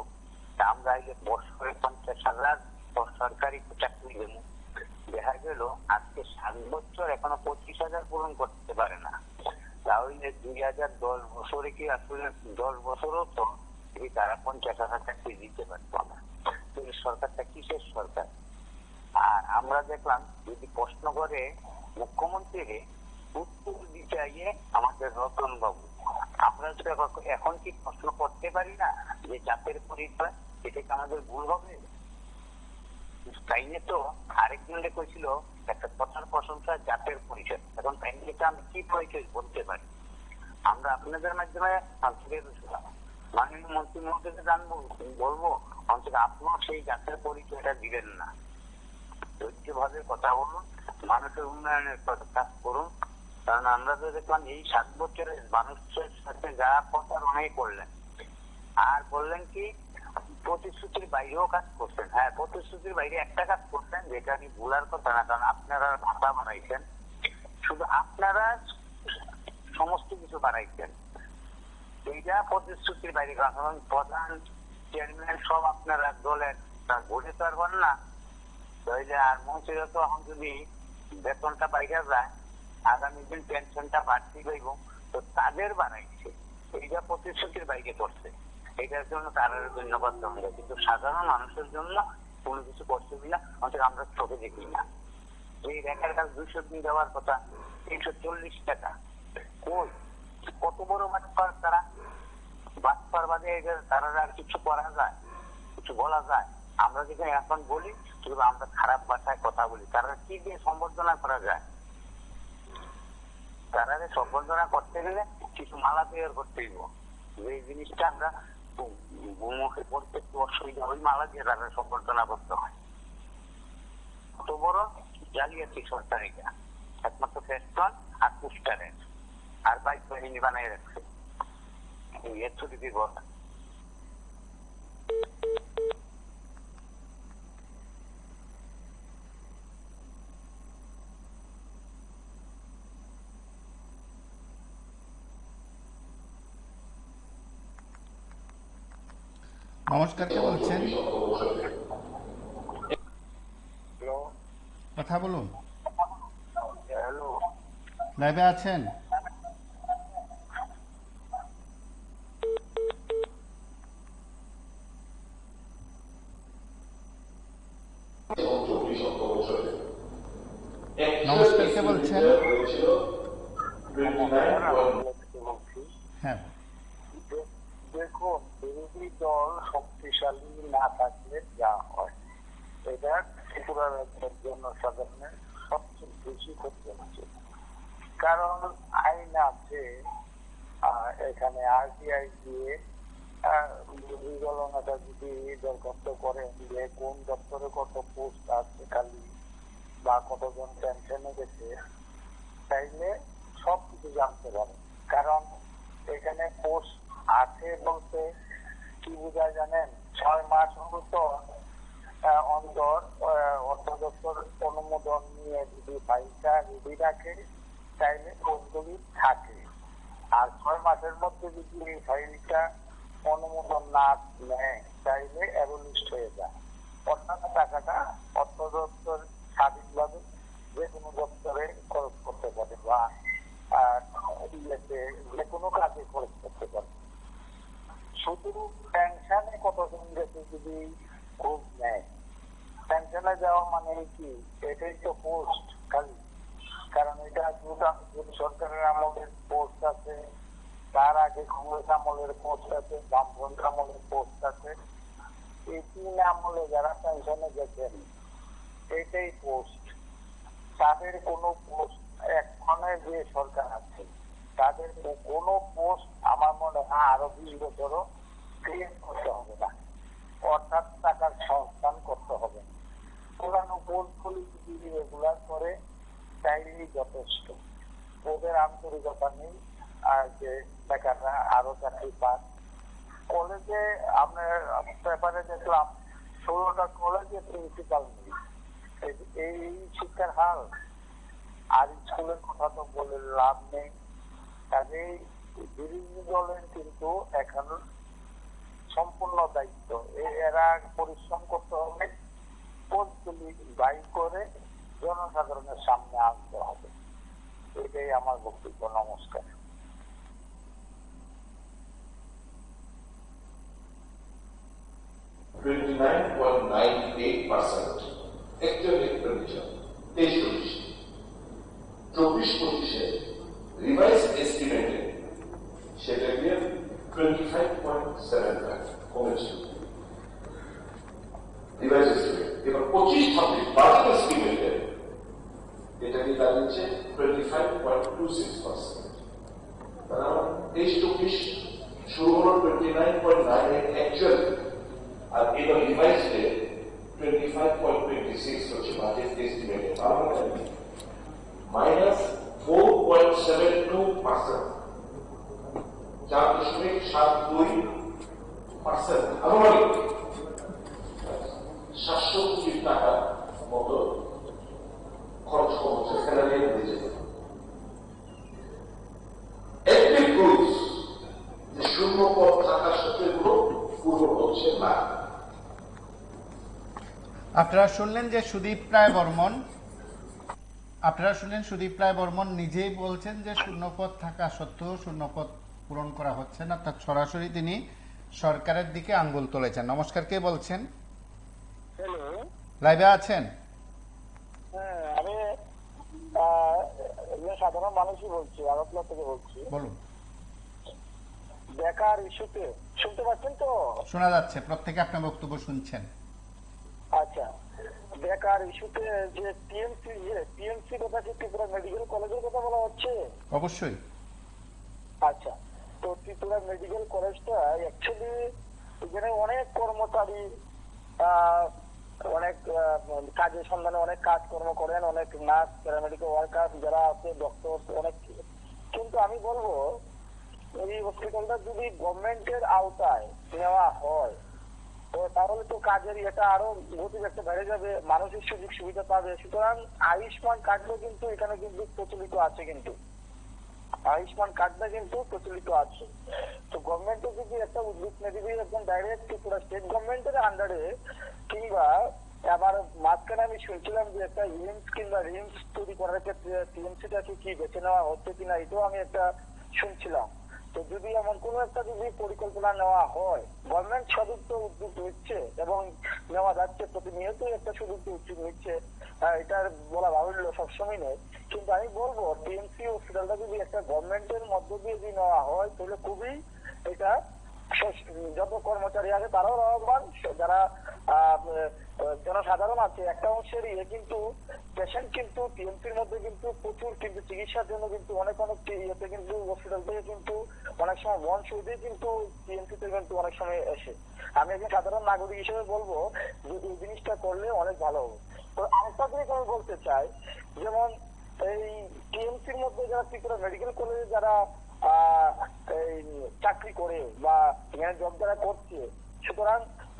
আমরা আগে বছরে 50,000 সরকারি চাকরি দেব, দেখা গেল আজকে 7 বছর এখনো 25,000 পূরণ করতে পারে না। তাহলে 2010 বছরে কি আসলে 10 বছরও তো তারা 50,000 চাকরি দিতে পারতো না। তো এই সরকারটা কিসের সরকার? আর আমরা দেখলাম যদি প্রশ্ন করে মুখ্যমন্ত্রী উত্তর দিতে আইয়ে আমাদের রতন বাবু, আমরা তো এখন কি প্রশ্ন করতে পারি না যে জাতের পরিচয়, এটা কি আমাদের ভুল হবে? তাই নিয়ে তো আরেকজনে কইছিল একটা কথার প্রশংসা জাতের পরিচয়। এখন তাই নিয়ে আমি কি পরিচয় বলতে পারি? আমরা আপনাদের মাধ্যমে মাননীয় মন্ত্রী মহোদয়কে জানবো, বলবো অন্তত আপনিও সেই জাতের পরিচয়টা দিবেন না। ধৈর্যভাবে কথা বলুন, মানুষের উন্নয়নের কাজ করুন। কারণ আমরা তো দেখলাম এই 7 বছরে মানুষের সাথে যা প্রচারণাই করলেন, আর বললেন কি প্রতিশ্রুতির বাইরেও কাজ করছেন। হ্যাঁ, প্রতিশ্রুতির বাইরে একটা কাজ করছেন, যেটা আমি ভুলার কথা না, কারণ আপনারা ভাষা বানাইছেন, শুধু আপনারা সমস্ত কিছু বানাইছেন, এইটা প্রতিশ্রুতির বাইরে। কারণ প্রধান চেয়ারম্যান সব আপনারা দলের, তার ভোটে তো আর বল না। তাইলে আর মন্ত্রীরা তো এখন যদি বেতনটা বাইরে যায়, আগামী দিন পেনশনটা বাড়তি হইব, তো তাদের বানাইছে, এইটা প্রতিশ্রুতির বাইরে করছে। এটার জন্য তারা ধন্যবাদ দেওয়া, কিন্তু সাধারণ মানুষের জন্য কোনো কিছু করছে কিনা অন্তত আমরা চোখে দেখি না। এই রেখার কাজ 200 দিন দেওয়ার কথা, 340 টাকা কই? কত বড় বাটপার তারা! বাটপার বাদে তারা আর কিছু করা যায়, কিছু বলা যায়? আমরা যেখানে এখন বলি শুধু আমরা খারাপ ভাষায় কথা বলি, তারা কি দিয়ে সম্বর্ধনা করা যায়? তারা সম্বর্ধনা করতে গেলে কিছু মালা তৈরি করতে দিব, যে জিনিসটা আমরা মুখে পড়তে একটু অসুবিধা, ওই মালা দিয়ে তারা সম্বর্ধনা করতে হয়। কত বড় জালিয়াতি সরকার এটা! একমাত্র ফেস্টন আর পোস্টারের আর বাইক বাহিনী বানাই রাখছে। এর ছুটি দিব। নমস্কার, কে বলছেন? কথা বলুন। হ্যালো, লাইভে আছেন? নমস্কার, কে বলছেন? হ্যাঁ, দেখুন, বিরোধী দল শক্তিশালী না থাকলে যা হয়, এটা ত্রিপুরা রাজ্যের জনসাধারণের সবচেয়ে বেশি ক্ষতি হচ্ছে। কারণ আইন আছে, এখানে আরটিআই দিয়ে বিরোধী দলনেতা যদি দরখাস্ত করেন যে কোন দপ্তরে কত পোস্ট আছে খালি বা কত কতজন পেনশনে গেছে, চাইলে সবকিছু জানতে পারে। কারণ এখানে পোস্ট আছে বলতে কি বোঝায় জানেন? 6 মাস অন্তর অর্থ দপ্তর অনুমোদন নিয়ে যদি ফাইলটা রেডি রাখে তাইলে পোস্টগুলি থাকে। আর 6 মাসের মধ্যে যদি এই ফাইলটা অনুমোদন না নেয় তাইলে অ্যাবলিশড হয়ে যায়। অর্থাৎ টাকাটা অর্থ দপ্তর স্বাধীনভাবে যে কোনো দপ্তরে খরচ করতে পারে বা যে কোনো কাজে খরচ করতে পারে। শুধু পেনশনে কতজন গেছে যদি খোঁজ নেয়, পেনশনে যাওয়া মানে কি? এটাই তো পোস্ট খালি। কারণ এটা সরকারের আমলের পোস্ট আছে, তার আগে কংগ্রেস আমলের পোস্ট আছে, বামফ্রন্ট আমলের পোস্ট আছে। এই 3 আমলে যারা পেনশনে গেছেন এটাই পোস্ট। তাদের কোনো পোস্ট এখনের যে সরকার আছে তাদের কোনো পোস্ট আমার মনে হয় আরো 20 বছরও ক্রিয়েট করতে হবে না, অর্থাৎ টাকার সংস্থান করতে হবে না। পুরানো পোস্টগুলি যদি রেগুলার করে তাইলেই যথেষ্ট। ওদের আন্তরিকতা নেই আর যে বেকাররা আরো চাকরি পান। কলেজে আপনার পেপারে দেখলাম 16টা কলেজে প্রিন্সিপাল নেই। এই শিক্ষার হাল। আর স্কুলের কথা তো বলে লাভ নেই। কাজেই বিরোধী দলের কিন্তু এখন সম্পূর্ণ দায়িত্ব, এরা পরিশ্রম করতে হবে, পোস্টগুলি বাই করে জনসাধারণের সামনে আনতে হবে। এটাই আমার বক্তব্য। নমস্কার। actual expenditure 23-24 24-25 রিভাইজ এস্টিমেটে সেটা গিয়ে 25.75 কমেছে রিভাইজ এস্টিমেট। এবার 25-26 বাজেট এস্টিমেটে এটা কি দাঁড়িয়েছে 25.26%। তার মানে 23-24 শুরু হলো 29.98 অ্যাকচুয়াল, আর এটা রিভাইজে 25.26 হচ্ছে বাজেট এস্টিমেট। তার মানে -4.72%, 4.72%। আনুমানিক 700 কোটি টাকার মতো খরচ কমছে স্যালারি বেজে। একটি ক্রুজ যে শূন্য পদ থাকার সাথে এগুলো পূরণ হচ্ছে না। আপনারা শুনলেন সুদীপ রায় বর্মন নিজেই বলছেন যে শূন্যপদ থাকা সত্ত্বেও শূন্যপদ পূরণ করা হচ্ছে না, অর্থাৎ সরাসরি তিনি সরকারের দিকে আঙ্গুল তুলেছেন। নমস্কার, কে বলছেন? হ্যালো, লাইভে আছেন? হ্যাঁ, আমি সাধারণ মানুষই বলছি, আগরতলা থেকে বলছি। বলুন। বেকার ইস্যুতে শুনতে পাচ্ছেন তো? শোনা যাচ্ছে, প্রত্যেকে আপনার বক্তব্য শুনছেন। আচ্ছা, বেকার ইস্যুতে যে টিএমসি কথা কি ত্রিপুরা মেডিকেল কলেজের কথা বলা হচ্ছে? অবশ্যই। আচ্ছা, তো ত্রিপুরা মেডিকেল কলেজটা অ্যাকচুয়ালি এখানে অনেক কর্মচারী অনেক কাজের সন্ধানে অনেক কাজকর্ম করেন, অনেক নার্স, প্যারামেডিকেল ওয়ার্কার যারা আছে, ডক্টর অনেক। কিন্তু আমি বলবো এই হসপিটালটা যদি গভর্নমেন্টের আওতায় নেওয়া হয় তো তাহলে তো কাজের এটা আরো গতি একটা বেড়ে যাবে, মানুষের সুযোগ সুবিধা পাবে। সুতরাং আয়ুষ্মান কার্ডও কিন্তু এখানে কিন্তু প্রচলিত আছে, কিন্তু আয়ুষ্মান কার্ডটা কিন্তু প্রচলিত আছে। তো গভর্নমেন্টের যদি একটা উদ্যোগ নিয়ে দিবি একদম ডাইরেক্ট পুরো স্টেট গভর্নমেন্টের আন্ডারে, কিংবা আবার মাঝখানে আমি শুনছিলাম যে একটা এইমস কিংবা রিমস তৈরি করার ক্ষেত্রে টিএমসিটাকে কি বেছে নেওয়া হচ্ছে কিনা, এটাও আমি একটা শুনছিলাম। তো যদি এমন কোন একটা যদি পরিকল্পনা নেওয়া হয়, গভর্নমেন্ট সদুদ্ধ উদ্যোগ নিচ্ছে এবং নেওয়া যাচ্ছে, প্রতিনিয়ত একটা সদুদ্ধ উদ্যোগ নিচ্ছে, এটার বলা বাহুল্য সবসময় নেই। কিন্তু আমি বলবো টিএমসি হসপিটালটা যদি একটা গভর্নমেন্টের মধ্য দিয়ে যদি নেওয়া হয় তাহলে খুবই এটা যত কর্মচারী আছে তারাও লাভবান, যারা জনসাধারণ আছে একটা অংশেরই। কিন্তু পেশেন্ট কিন্তু টিএমসির মধ্যে কিন্তু প্রচুর কিন্তু চিকিৎসার জন্য কিন্তু অনেক ইয়েতে কিন্তু হসপিটাল থেকে কিন্তু অনেক সময় মন সুবিধে কিন্তু টিএমসিতে কিন্তু অনেক সময় এসে। আমি একজন সাধারণ নাগরিক হিসেবে বলবো যে এই জিনিসটা করলে অনেক ভালো হবে। তো আরেকটা জিনিস আমি বলবো, বলতে চাই, যেমন এই টিএমসির মধ্যে যারা ত্রিপুরা মেডিকেল কলেজে যারা এই চাকরি করে বা এখানে জব যারা করছে, সুতরাং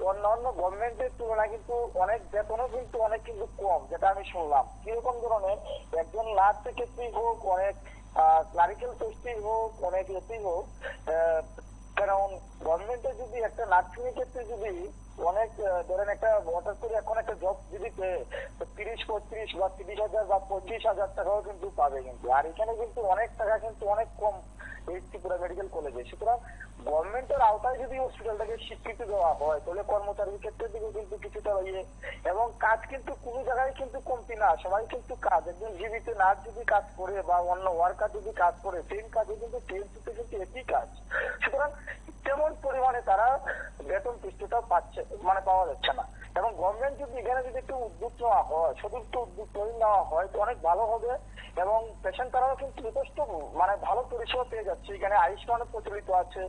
অন্যান্য গভর্নমেন্টের তুলনায় কিন্তু অনেক বেতনও কিন্তু অনেক কিন্তু কম, যেটা আমি শুনলাম। কিরকম ধরনের, একজন নার্সের ক্ষেত্রেই হোক, অনেক ক্লারিক্যাল পোস্টেই হোক, অনেক এতেই হোক, কারণ গভর্নমেন্টের যদি একটা নার্সিং এর ক্ষেত্রে যদি অনেক ধরেন একটা হঠাৎ করে এখন একটা জব যদি 30-35 বা 30,000 বা 25,000 টাকাও কিন্তু পাবে কিন্তু, আর এখানে কিন্তু অনেক টাকা কিন্তু অনেক কম এই ত্রিপুরা মেডিকেল কলেজে। সুতরাং গভর্নমেন্টের আওতায় যদি হসপিটালটাকে স্বীকৃতি দেওয়া হয় তাহলে কর্মচারীর ক্ষেত্রে দিকে কিন্তু কিছুটা ইয়ে, এবং কাজ কিন্তু কোনো জায়গায় কিন্তু কমতি না, সবাই কিন্তু কাজ, একজন জীবিত নার্স যদি কাজ করে বা অন্য ওয়ার্কার যদি কাজ করে, সেম কাজে কিন্তু টিএমসিতে কিন্তু একই কাজ। সুতরাং তেমন পরিমাণে তারা বেতন কিস্তিটা পাচ্ছে, মানে পাওয়া যাচ্ছে না। এবং গভর্নমেন্ট যদি এখানে যদি একটু উদ্যোগ নেওয়া হয়, সদুত্ব উদ্যোগ করে নেওয়া হয় তো অনেক ভালো হবে, এবং পেশেন্ট তারাও কিন্তু যথেষ্ট মানে ভালো পরিষেবা পেয়ে যাচ্ছে। এখানে আয়ুষ্মান প্রচলিত আছে,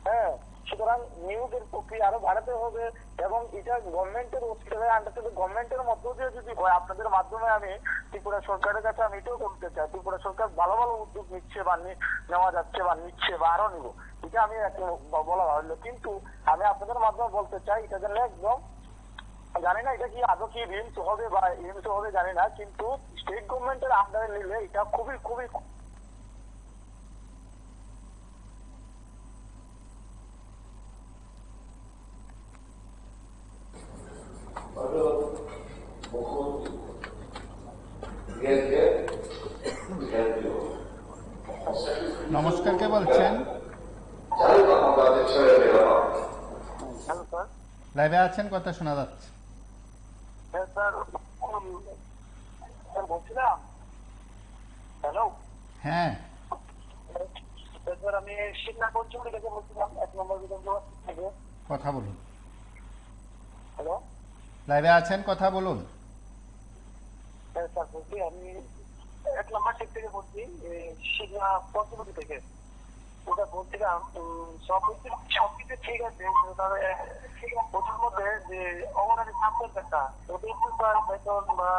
হ্যাঁ। সুতরাং নিয়োগের প্রক্রিয়া আরো বাড়াতে হবে, এবং এটা গভর্নমেন্টের হসপিটালের আন্ডার থেকে গভর্নমেন্টের মধ্য দিয়ে যদি হয়, আপনাদের মাধ্যমে আমি ত্রিপুরা সরকারের কাছে আমি এটাও বলতে চাই, ত্রিপুরা সরকার ভালো ভালো উদ্যোগ নিচ্ছে বা নেওয়া যাচ্ছে বা নিচ্ছে বা আরো নিব, এটা আমি বলা হলো। কিন্তু আমি আপনাদের মাধ্যমে বলতে চাই, এটা যেন একদম, জানি না এটা কি আদৌ কি রিমস হবে বা এইমস হবে জানি না, কিন্তু স্টেট গভর্নমেন্টের আন্ডারে নিলে এটা খুবই খুবই নমস্কার, কে বলছেন? Hello sir. লাইভে আছেন, কথা শোনা যাচ্ছে। হ্যাঁ স্যার, বলছিলাম, হ্যালো, হ্যাঁ, স্যার আমি শিবনাথ পঞ্চমী থেকে বলছিলাম, 1 নম্বর বিধানসভা থেকে। কথা বলুন। হ্যালো, লাইভে আছেন, কথা বলুন। হ্যাঁ স্যার বলছি, আমি 1 নম্বর সিট থেকে বলছি, শিবনাথ পঞ্চমী থেকে। ওটা বলছিলাম সবকিছু ঠিক আছে, তবে ওটার মধ্যে যে অঙ্গনারী সাবজেক্টটা ওদের বেতন বা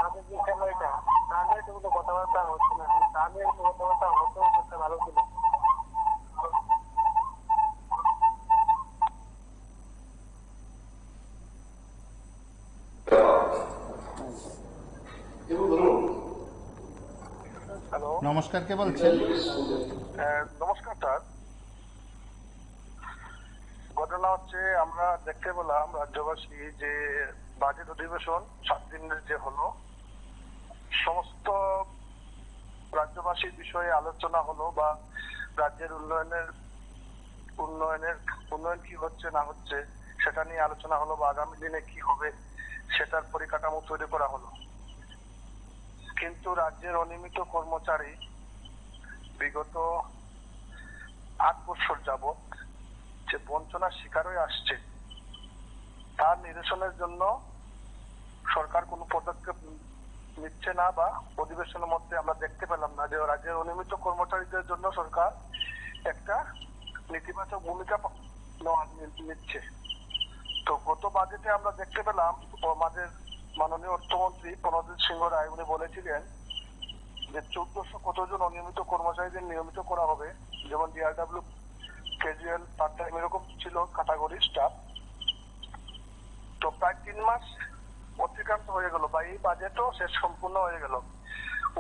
তাদের যে স্যালারিটা তা নিয়ে কোনো কথাবার্তা হচ্ছে না, তা নিয়ে কোনো কথাবার্তা হতেও করতে ভালো ছিল। হ্যালো, নমস্কার, কে বলছেন? নমস্কার স্যার। ঘটনা হচ্ছে, আমরা দেখতে পেলাম রাজ্যবাসী যে বাজেট অধিবেশন 7 দিনের যে হলো, সমস্ত রাজ্যবাসীর বিষয়ে আলোচনা হলো, বা রাজ্যের উন্নয়ন কি হচ্ছে না হচ্ছে সেটা নিয়ে আলোচনা হলো, বা আগামী দিনে কি হবে সেটার পরিকাঠামো তৈরি করা হলো। কিন্তু রাজ্যের অনিয়মিত কর্মচারী বিগত 8 বছর যাবৎ যে বঞ্চনার শিকার হয়ে আসছে, তার নিরসনের জন্য সরকার কোনো পদক্ষেপ নিচ্ছে না, বা অধিবেশনের মধ্যে আমরা দেখতে পেলাম না যে রাজ্যের অনিয়মিত কর্মচারীদের জন্য সরকার একটা নেতিবাচক ভূমিকা নিচ্ছে। তো গত বাজেটে আমরা দেখতে পেলাম আমাদের মাননীয় অর্থমন্ত্রী প্রণজিৎ সিংহ রায় উনি বলেছিলেন যে 1400 কতজন অনিয়মিত কর্মচারীদের নিয়মিত করা হবে, যেমন ডিআরডব্লিউ, ক্যাজুয়াল, পার্ট টাইম এরকম ছিল ক্যাটাগরি স্টাফ। তো প্রায় 3 মাস অতিক্রান্ত হয়ে গেল, বা এই বাজেটও শেষ সম্পূর্ণ হয়ে গেল।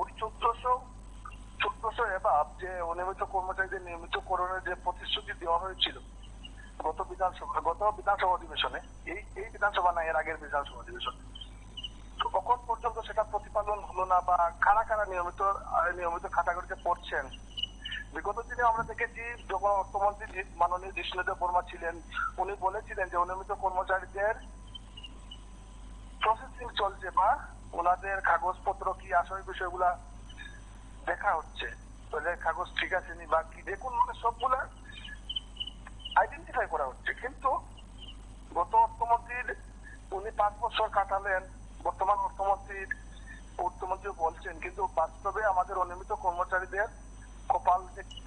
ওই 1400 এবার যে অনিয়মিত কর্মচারীদের নিয়মিতকরণের যে প্রতিশ্রুতি দেওয়া হয়েছিল গত বিধানসভা অধিবেশনে, এই বিধানসভা না এর আগের বিধানসভা অধিবেশনে, তো তখন পর্যন্ত সেটা প্রতিপালন হলো না, বা কারা কারা নিয়মিত ক্যাটাগরিতে পড়ছেন। বিগত দিনে আমরা দেখেছি, যখন অর্থমন্ত্রী মাননীয় জিষ্ণুদেব বর্মা ছিলেন, উনি বলেছিলেন যে অনিয়মিত কর্মচারীদের প্রসেসিং চলছে, বা ওনাদের কাগজপত্র কি আসল বিষয়গুলা দেখা হচ্ছে, ওদের কাগজ ঠিক আছে নি বা কি দেখুন, মানে সবগুলা আইডেন্টিফাই করা হচ্ছে। কিন্তু গত অর্থমন্ত্রীর উনি 5 বছর কাটালেন, বর্তমান অর্থমন্ত্রী বলছেন, কিন্তু বাস্তবে আমাদের অনিয়মিত কর্মচারীদের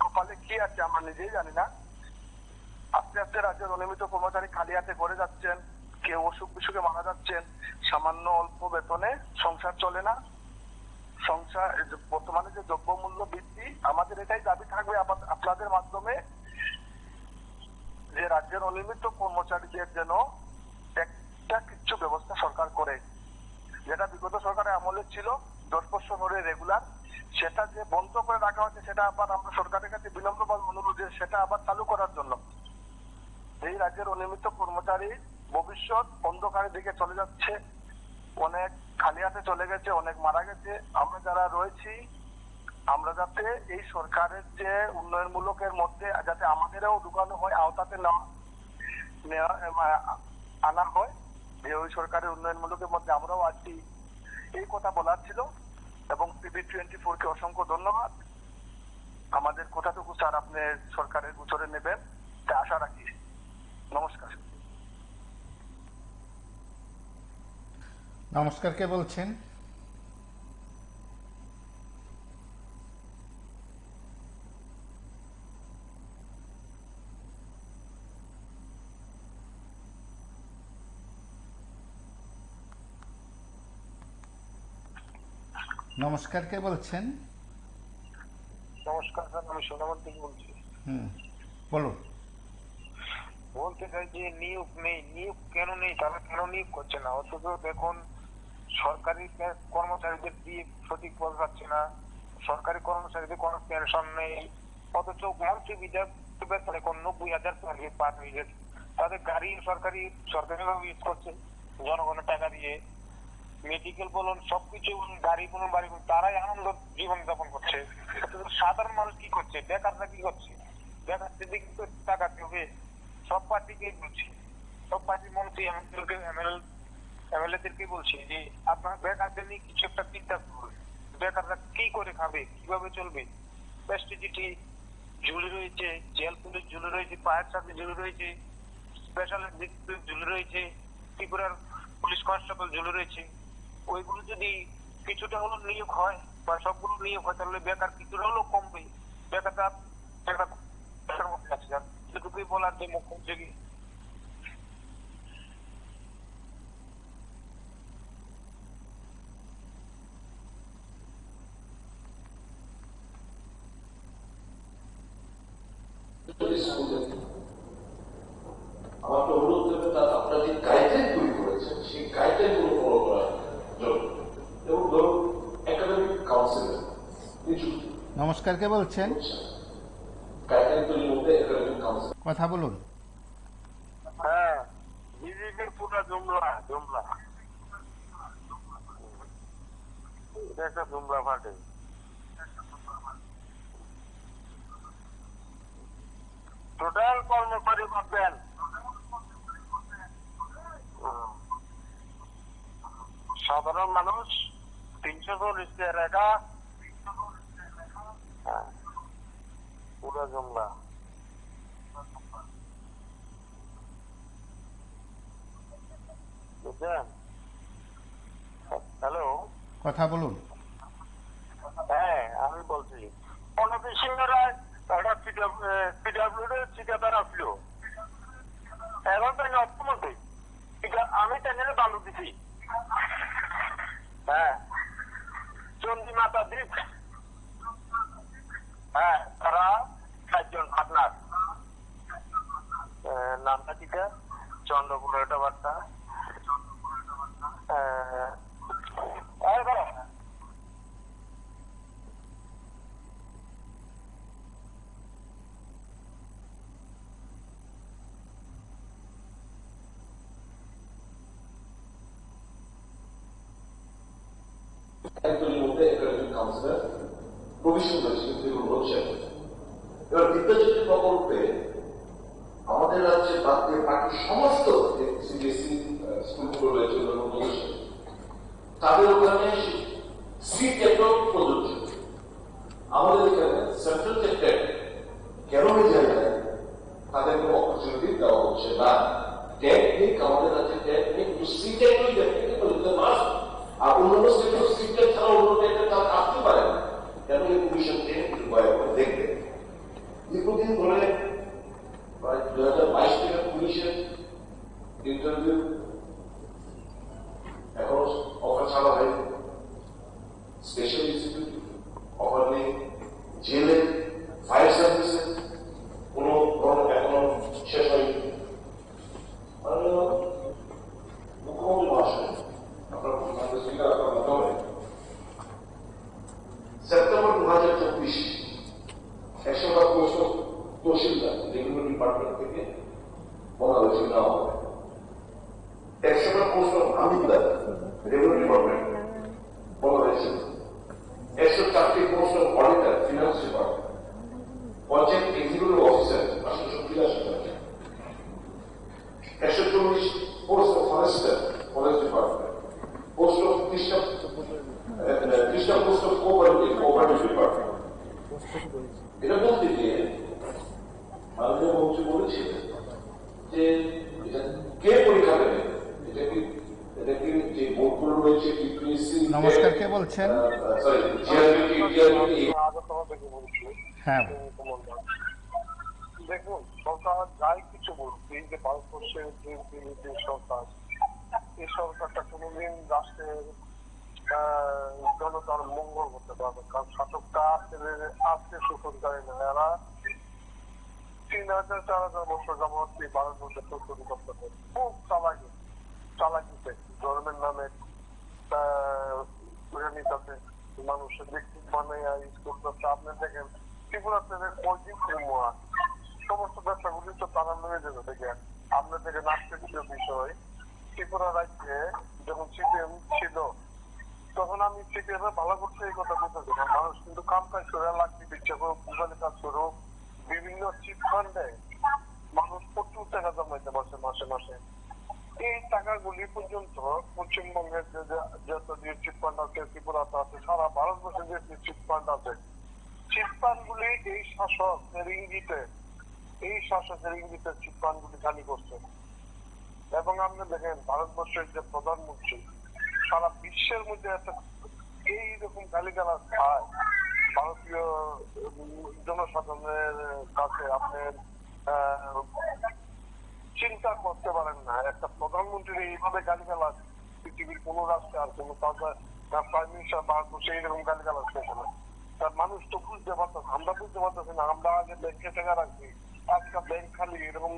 কপালে কি আছে আমরা নিজেই জানি না। আস্তে আস্তে রাজ্যের অনিয়মিত কর্মচারী খালি হাতে ঘরে যাচ্ছেন, কেউ অসুখ বিসুখে মারা যাচ্ছেন, সামান্য অল্প বেতনে সংসার চলে না। সংসার বর্তমানে যে দ্রব্যমূল্য বৃদ্ধি, আমাদের এটাই দাবি থাকবে আপনাদের মাধ্যমে যে রাজ্যের অনিয়মিত কর্মচারীদের যেন একটা কিছু ব্যবস্থা সরকার করে, যেটা বিগত সরকারের আমলে ছিল 10 বছর ধরে রেগুলার, সেটা যে বন্ধ করে রাখা হয়েছে সেটা আবার আমরা সরকারের কাছে বিনম্রভাবে অনুরোধ যে সেটা আবার চালু করার জন্য। এই রাজ্যের অনিয়মিত কর্মচারী ভবিষ্যৎ অন্ধকারের দিকে চলে যাচ্ছে, অনেক খালি হাতে চলে গেছে, অনেক মারা গেছে। আমরা যারা রয়েছি আমরা যাতে এই সরকারের যে উন্নয়নমূলকের মধ্যে যাতে আমাদেরও ঢুকানো হয়, আওতাতে আনা হয়, যে ওই সরকারের উন্নয়নমূলকের মধ্যে আমরাও আছি, এই কথা বলার ছিল। এবং টিভি24 কে অসংখ্য ধন্যবাদ। আমাদের কথাটুকু স্যার আপনি সরকারের গোচরে নেবেন তা আশা রাখি। নমস্কার। নমস্কার, কে বলছেন? নমস্কার, কে বলছেন? নমস্কার স্যার, আমি সোনামন থেকে বলছি। বলুন। বলতে চাই যে নিয়োগ নেই, নিয়োগ কেন নেই, তারা কেন নিয়োগ করছে না? অথচ দেখুন সরকারি কর্মচারীদের দিয়ে সঠিক পদ পাচ্ছে না, সরকারি কর্মচারীদের কোনো পেনশন নেই, অথচ মন্ত্রী বিধায়ক বেতন এখন 90,000 পার হয়ে গেছে। তাদের গাড়ি সরকারিভাবে ইউজ করছে জনগণের টাকা দিয়ে, মেডিকেল বলুন, সবকিছু গাড়ি বলুন, বাড়ি বলুন, তারাই আনন্দ জীবন যাপন করছে। সাধারণ মানুষ কি করছে? বেকাররা কি করছে? বেকারদের দিকে তো টাকাতে হবে। সব পার্টিকে বলছি, সব পার্টির মন্ত্রী এমএলএদেরকে বলছি যে আপনার বেকারদের নিয়ে কিছু একটা চিন্তা করুন। বেকাররা কি করে খাবে, কিভাবে চলবে? প্রেস্টিজিটি ঝুলে রয়েছে, জেল পুলিশ ঝুলে রয়েছে, ফায়ার সার্ভিস ঝুলে রয়েছে, স্পেশাল ঝুলে রয়েছে, ত্রিপুরার পুলিশ কনস্টেবল ঝুলে রয়েছে। ওইগুলো যদি কিছুটা হলো নিয়োগ হয় বা সবগুলো নিয়োগ হয় তাহলে বেকার কিছুটা হলেও কমবে। বেকারটা আছে এটুকুই বলার যে মুখ্যমন্ত্রী আমাকে অনুরোধ করবেন তার আপনারা যে গাইডলাইন তৈরি করেছেন সেই গাইডলাইন গুলো ফলো করার জন্য। এবং ধরুন একাডেমিক কাউন্সিলর নিযুক্তি। নমস্কার, কে বলছেন? গাইডলাইন তৈরির মধ্যে একাডেমিক কাউন্সিলর। কথা বলুন। হ্যাঁ, বিজেপির পুরো জুমলা এটা একটা জুমলা পার্টি। টোটাল কর্মচারী পাবেন সাধারণ মানুষ 340 টাকা, পুরো জুমলা। বুঝছেন? হ্যালো, কথা বলুন। হ্যাঁ আমি বলছি অনবীর সিংহ রায় একটা পিডাব্লিউডি ঠিকাদার আসলো, এখন তাই অর্থমন্ত্রী, আমি তাই বালু দিছি। হ্যাঁ, চন্ডী মাতা দ্বীপ, হ্যাঁ তারা 4জন পার্টনার। নামটা কিটা? চন্দ্রপুর একটা বার্তা। কাউন্সিলর প্রভিশন রয়েছে এবার বিদ্যাজ্যোতি প্রকল্পে আমাদের রাজ্যে বাদ দিয়ে বাকি সমস্ত সিবিএসই স্কুলগুলো রয়েছে তাদের ওখানে সিট ক্যাটও প্রযোজ্য। আমাদের এখানে সেন্ট্রাল টেট কেন হয়ে যায় না, তাদের কোনো অপরচুনিটি দেওয়া হচ্ছে না। টেকনিক আমাদের রাজ্যে টেকনিক সিটেকই দেখতে মাস, আর অন্যান্য সেক্টর সিটের ছাড়া অন্য টেটের তারা আসতে পারে না। কেন এই কমিশনকে দেখবে দীর্ঘদিন ধরে 2022 থেকে পুলিশের ইন্টারভিউ স্পেশাল ইনস্টিটিউট, অফার নেই জেলের, ফায়ার সার্ভিসের কোনো ধরনের এখনো শেষ হয়নি। মুখ্যমন্ত্রী মহাশয়, আপনার মাধ্যমে সেপ্টেম্বর 2024 100 কোর্স তহসিলদার রেভিনিউ ডিপার্টমেন্ট থেকে বলা হয়েছে নেওয়া হবে। 100 কোর্স আমিনদার রেভিনিউ ডিপার্টমেন্ট বলা হয়েছে। 104টি post of auditor finance department, panchayat executive officer 583 140 post of forester forest department, post of Krishna post of cooperative department. এটা বলতে গিয়ে মাননীয় মন্ত্রী বলেছিলেন যে এটা কে পরীক্ষা দেবে, এটা কি যে বোর্ডগুলো রয়েছে টিপিএসসি। নমস্কার, কে বলছেন? সরি, জিআরবিটি আগরতলা থেকে বলছি। হ্যাঁ, দেখুন, সরকার যাই কিছু বলুক, এই যে ভারতবর্ষের যে সরকার, এই সরকারটা কোনোদিন রাষ্ট্রের জনতার মঙ্গল করতে পারবে। কারণ শাসকটা আজকে শোষণ করে না, এরা 3000-4000 বছর যাবৎ এই ভারতবর্ষে শোষণ করতে পারে। খুব চালাকিতে ধর্মের নামে মানুষের ব্যক্তি মানে স্কুল ব্যবসা। আপনি দেখেন ত্রিপুরাতে কয়দিন কমুয়া সমস্ত ব্যবসাগুলি তো তারা নিয়ে যাবে। দেখেন আপনি দেখেন আশ্চর্য বিষয়, ত্রিপুরা রাজ্যে যখন সিপিএম ছিল তখন আমি সিপিএম ভালো করছে এই কথা বলতে না, মানুষ কিন্তু কাম কাজ করে লাগছে, ইচ্ছা করুক, পূজালি কাজ করুক, বিভিন্ন চিট ফান্ডে মানুষ প্রচুর টাকা জমাইতে পারছে মাসে মাসে। এই টাকাগুলি পর্যন্ত পশ্চিমবঙ্গের যত যে চিট ফান্ড আছে, ত্রিপুরাতে আছে, সারা ভারতবর্ষে যে চিট ফান্ড আছে, চিট ফান্ড গুলি এই শাসকের ইঙ্গিতে চিট ফান্ড গুলি খালি করছে। এবং আপনি দেখেন ভারতবর্ষের যে প্রধানমন্ত্রী সারা বিশ্বের মধ্যে একটা এইরকম গালিগালাজ খায় ভারতীয় জনসাধারণের কাছে, আপনার চিন্তা করতে পারেন না একটা প্রধানমন্ত্রীর এইভাবে গালিগালাজ পৃথিবীর কোন রাষ্ট্রে আর কোন প্রাইম মিনিস্টার ভারতবর্ষে এইরকম গালিগালাজ করছে না। তার মানুষ তো বুঝতে পারতেছে, আমরা বুঝতে পারতেছি না। আমরা আগে ব্যাংকে টাকা রাখছি, আজকাল ব্যাংক খালি। এরকম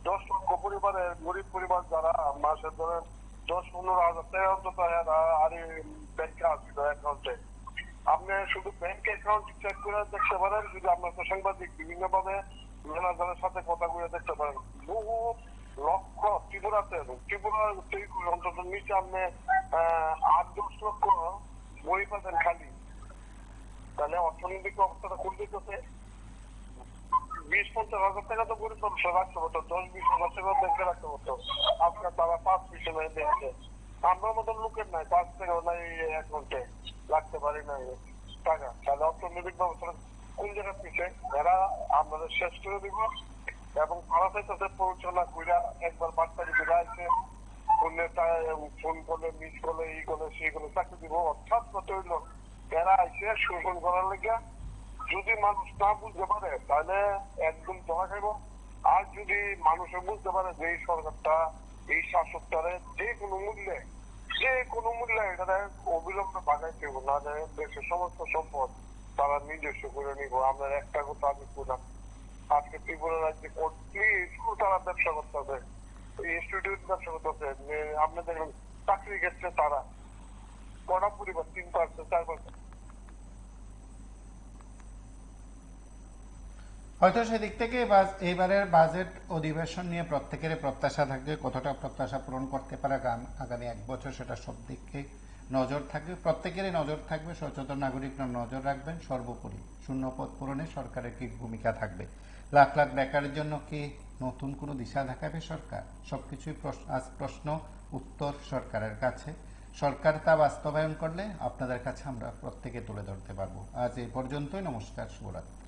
10 লক্ষ পরিবারের গরিব পরিবার যারা মাসে ধরেন 10-15 হাজার টাকা অন্তত আর ব্যাংকে আসছিল অ্যাকাউন্টে। আপনি শুধু ব্যাংক অ্যাকাউন্ট চেক করে দেখতে পারেন, যদি আপনার তো সাংবাদিক বিভিন্ন ভাবে ম্যানেজারের সাথে কথা বলে দেখতে পারেন, বহু লক্ষ ত্রিপুরা অন্তত নিচে আপনি 8-10 লক্ষ বই পাচ্ছেন খালি। তাহলে অর্থনৈতিক অবস্থাটা কোন দিকে? 20-50 হাজার টাকা তো গরিব মানুষ রাখতে হতো, 10-20 হাজার টাকা ব্যাংকে রাখতে হতো। আজকাল তারা 5 পয়সা নেই ব্যাংকে। আমরা মতন লোকের নাই 5 টাকা নাই অ্যাকাউন্টে রাখতে পারি না টাকা। তাহলে অর্থনৈতিক ব্যবস্থা কোন জায়গা পিছিয়ে? এরা আমাদের শেষ করে দিব এবং ভারতের সাথে পরিচালনা করে একবার বার্তারি করে আসে, ফোন করলে, মিস করলে, এই করলে, সেই করলে চাকরি দিব। অর্থাৎ কত হইল, এরা আইসে শোষণ করার লেগে। যদি মানুষ না বুঝতে পারে তাহলে একদম ধরা খাইব। আর যদি মানুষে বুঝতে পারে যে এই সরকারটা, এই শাসকটারে যে কোনো মূল্যে এটা অবিলম্বে বাগাইতে হবে, না যায় দেশের সমস্ত সম্পদ তারা নিজস্ব করে নিব। আপনার একটা কথা আমি বললাম, আজকে ত্রিপুরা রাজ্যে স্কুল তারা ব্যবসা করতে হবে, ইনস্টিটিউট ব্যবসা করতে হবে। আপনি দেখবেন চাকরি ক্ষেত্রে তারা কড়া পরিবার 3%-4%। হয়তো সেদিক থেকে এইবারের বাজেট অধিবেশন নিয়ে প্রত্যেকের প্রত্যাশা থাকবে, কতটা প্রত্যাশা পূরণ করতে পারে আগামী 1 বছর সেটা সব দিকে নজর থাকবে, প্রত্যেকেরই নজর থাকবে। সচেতন নাগরিকরা নজর রাখবেন। সর্বোপরি শূন্যপদ পূরণে সরকারের কি ভূমিকা থাকবে? লাখ লাখ বেকারের জন্য কি নতুন কোনো দিশা দেখাবে সরকার? সবকিছুই আজ প্রশ্ন উত্তর সরকারের কাছে। সরকার তা বাস্তবায়ন করলে আপনাদের কাছে আমরা প্রত্যেকে তুলে ধরতে পারবো। আজ এই পর্যন্তই। নমস্কার, শুভরাত্রি।